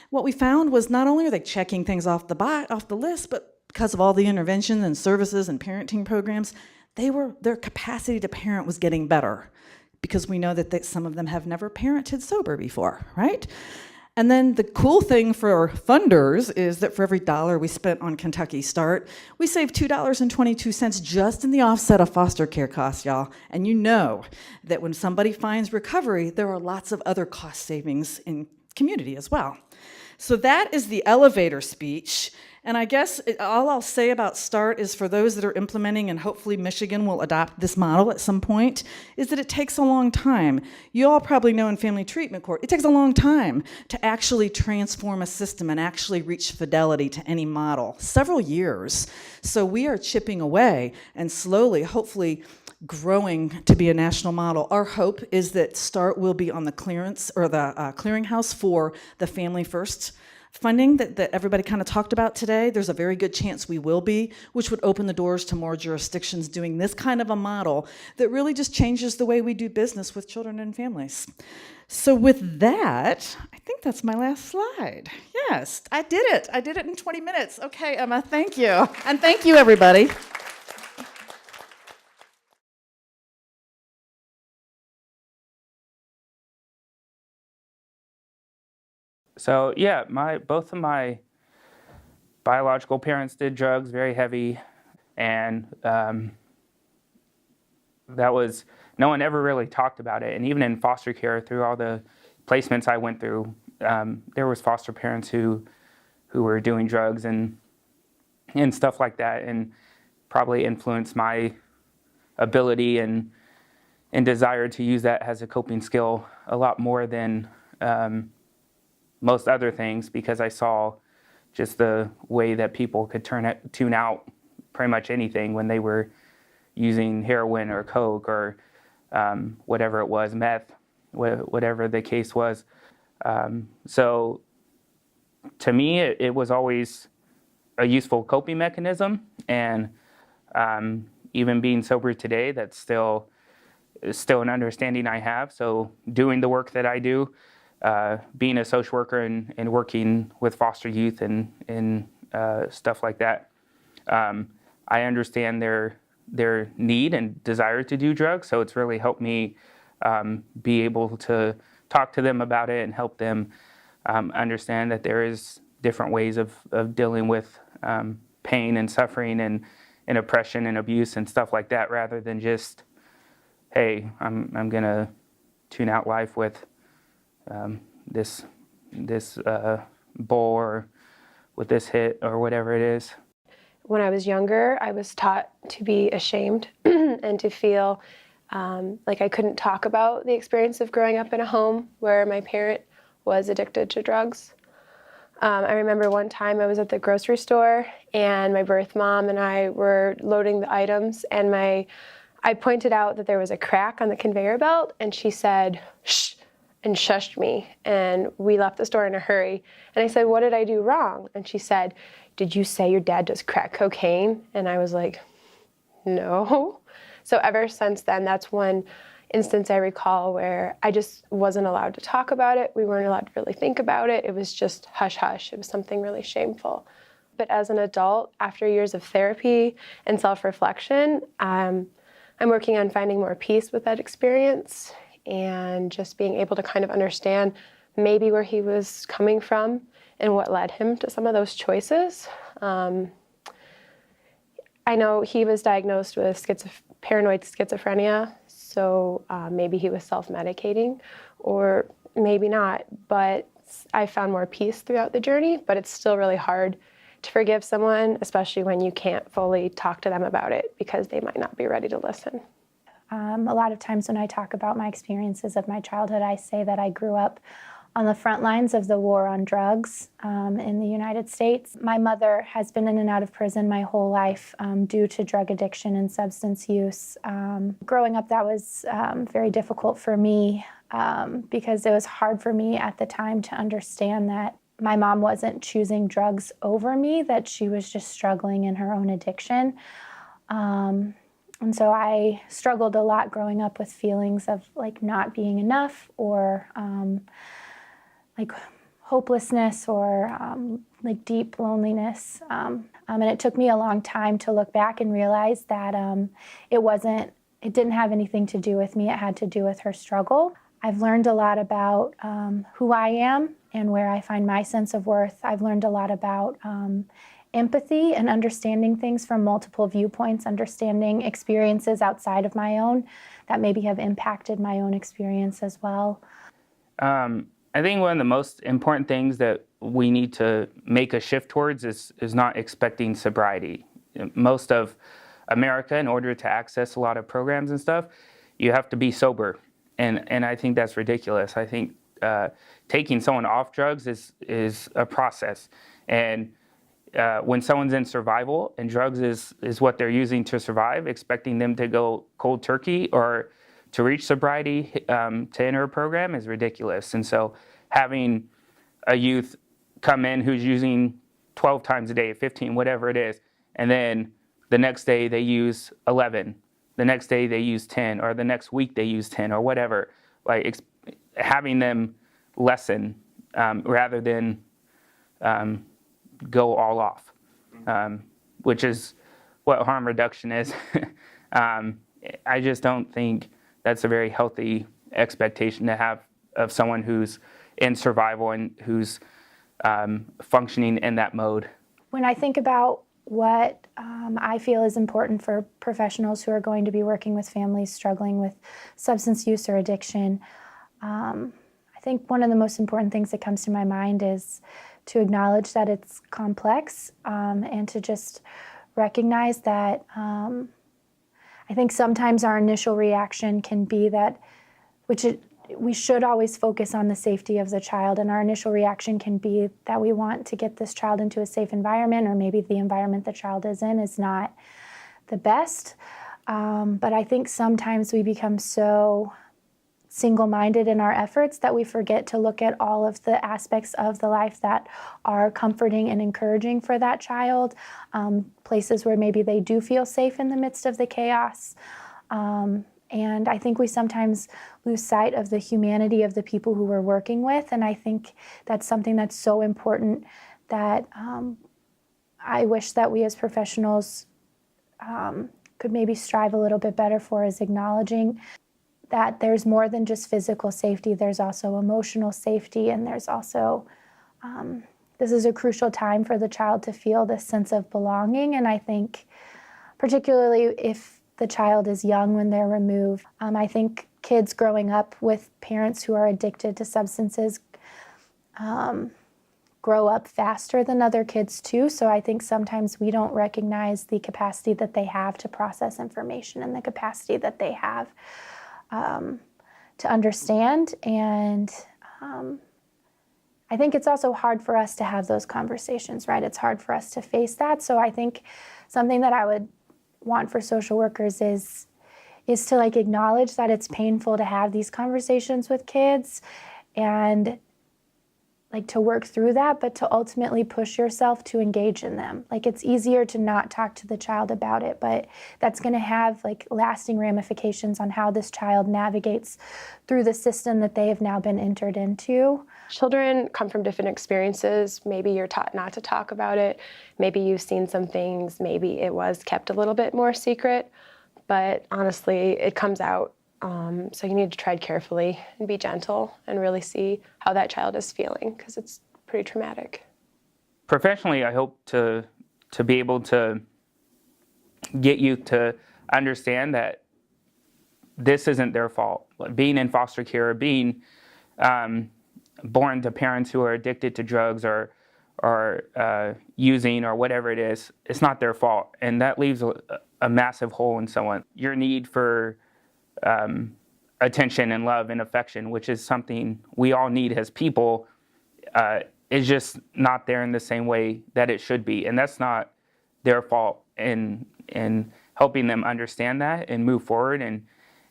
What we found was not only are they checking things off the list, but because of all the interventions and services and parenting programs, their capacity to parent was getting better because we know that some of them have never parented sober before, right? And then the cool thing for funders is that for every $1 we spent on Kentucky START, we saved $2.22 just in the offset of foster care costs, y'all. And you know that when somebody finds recovery, there are lots of other cost savings in community as well. So that is the elevator speech. And I guess all I'll say about START is for those that are implementing, and hopefully Michigan will adopt this model at some point, is that it takes a long time. You all probably know in family treatment court, it takes a long time to actually transform a system and actually reach fidelity to any model, several years. So we are chipping away and slowly, hopefully, growing to be a national model. Our hope is that START will be on the clearance or the clearinghouse for the Family First funding that everybody kind of talked about today. There's a very good chance we will be, which would open the doors to more jurisdictions doing this kind of a model that really just changes the way we do business with children and families. So with that, I think that's my last slide. Yes, I did it. I did it in 20 minutes. Okay, Emma, thank you. And thank you, everybody. So yeah, both of my biological parents did drugs, very heavy, and that was, no one ever really talked about it. And even in foster care, through all the placements I went through, there was foster parents who were doing drugs and stuff like that, and probably influenced my ability and desire to use that as a coping skill a lot more than most other things, because I saw just the way that people could tune out pretty much anything when they were using heroin or coke or whatever it was, meth, whatever the case was. So to me, it was always a useful coping mechanism, and even being sober today, that's still an understanding I have. So doing the work that I do, being a social worker and working with foster youth and stuff like that, I understand their their need and desire to do drugs. So it's really helped me be able to talk to them about it and help them understand that there is different ways of dealing with pain and suffering and oppression and abuse and stuff like that, rather than just, hey, I'm gonna tune out life with this bowl or with this hit or whatever it is. When I was younger, I was taught to be ashamed and to feel like I couldn't talk about the experience of growing up in a home where my parent was addicted to drugs. I remember one time I was at the grocery store and my birth mom and I were loading the items, and I pointed out that there was a crack on the conveyor belt, and she said, "Shh," and shushed me, and we left the store in a hurry. And I said, "What did I do wrong?" And she said, "Did you say your dad does crack cocaine?" And I was like, "No." So ever since then, that's one instance I recall where I just wasn't allowed to talk about it. We weren't allowed to really think about it. It was just hush hush. It was something really shameful. But as an adult, after years of therapy and self-reflection, I'm working on finding more peace with that experience and just being able to kind of understand maybe where he was coming from and what led him to some of those choices. I know he was diagnosed with paranoid schizophrenia, so maybe he was self-medicating, or maybe not, but I found more peace throughout the journey, but it's still really hard to forgive someone, especially when you can't fully talk to them about it because they might not be ready to listen. A lot of times when I talk about my experiences of my childhood, I say that I grew up on the front lines of the war on drugs in the United States. My mother has been in and out of prison my whole life due to drug addiction and substance use. Growing up, that was very difficult for me because it was hard for me at the time to understand that my mom wasn't choosing drugs over me, that she was just struggling in her own addiction. And so I struggled a lot growing up with feelings of like not being enough, or like hopelessness, or like deep loneliness. And it took me a long time to look back and realize that it didn't have anything to do with me. It had to do with her struggle. I've learned a lot about who I am and where I find my sense of worth. I've learned a lot about empathy and understanding things from multiple viewpoints, understanding experiences outside of my own that maybe have impacted my own experience as well. I think one of the most important things that we need to make a shift towards is not expecting sobriety. Most of America, in order to access a lot of programs and stuff, you have to be sober. And I think that's ridiculous. I think taking someone off drugs is a process. And when someone's in survival and drugs is what they're using to survive, expecting them to go cold turkey or to reach sobriety to enter a program is ridiculous. And so having a youth come in who's using 12 times a day, 15, whatever it is, and then the next day they use 11, the next day they use 10, or the next week they use 10 or whatever, like having them lessen rather than go all off, which is what harm reduction is. I just don't think that's a very healthy expectation to have of someone who's in survival and who's functioning in that mode. When I think about what I feel is important for professionals who are going to be working with families struggling with substance use or addiction, I think one of the most important things that comes to my mind is to acknowledge that it's complex and to just recognize that I think sometimes our initial reaction can be that, we should always focus on the safety of the child, and our initial reaction can be that we want to get this child into a safe environment, or maybe the environment the child is in is not the best. But I think sometimes we become so single-minded in our efforts that we forget to look at all of the aspects of the life that are comforting and encouraging for that child, places where maybe they do feel safe in the midst of the chaos. And I think we sometimes lose sight of the humanity of the people who we're working with, and I think that's something that's so important that I wish that we as professionals could maybe strive a little bit better for is acknowledging that there's more than just physical safety. There's also emotional safety, and there's also, this is a crucial time for the child to feel this sense of belonging. And I think particularly if the child is young when they're removed, I think kids growing up with parents who are addicted to substances grow up faster than other kids too. So I think sometimes we don't recognize the capacity that they have to process information and the capacity that they have to understand. And I think it's also hard for us to have those conversations, right? It's hard for us to face that. So I think something that I would want for social workers is to like acknowledge that it's painful to have these conversations with kids and like to work through that, but to ultimately push yourself to engage in them. Like it's easier to not talk to the child about it, but that's going to have like lasting ramifications on how this child navigates through the system that they have now been entered into. Children come from different experiences. Maybe you're taught not to talk about it. Maybe you've seen some things. Maybe it was kept a little bit more secret, but honestly, it comes out. So you need to tread carefully and be gentle and really see how that child is feeling, because it's pretty traumatic. Professionally, I hope to be able to get you to understand that this isn't their fault. Being in foster care, being born to parents who are addicted to drugs or using or whatever it is, it's not their fault. And that leaves a massive hole in someone. Your need for attention and love and affection, which is something we all need as people, is just not there in the same way that it should be. And that's not their fault. And helping them understand that and move forward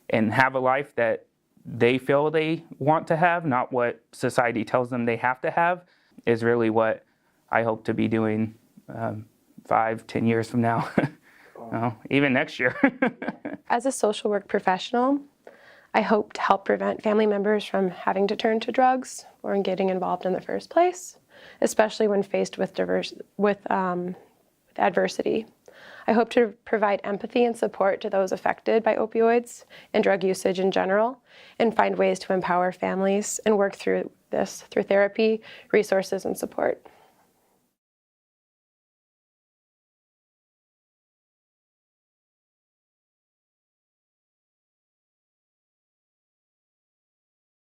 and have a life that they feel they want to have, not what society tells them they have to have, is really what I hope to be doing 5-10 years from now. Even next year. As a social work professional, I hope to help prevent family members from having to turn to drugs or in getting involved in the first place, especially when faced with adversity. I hope to provide empathy and support to those affected by opioids and drug usage in general, and find ways to empower families and work through this through therapy, resources, and support.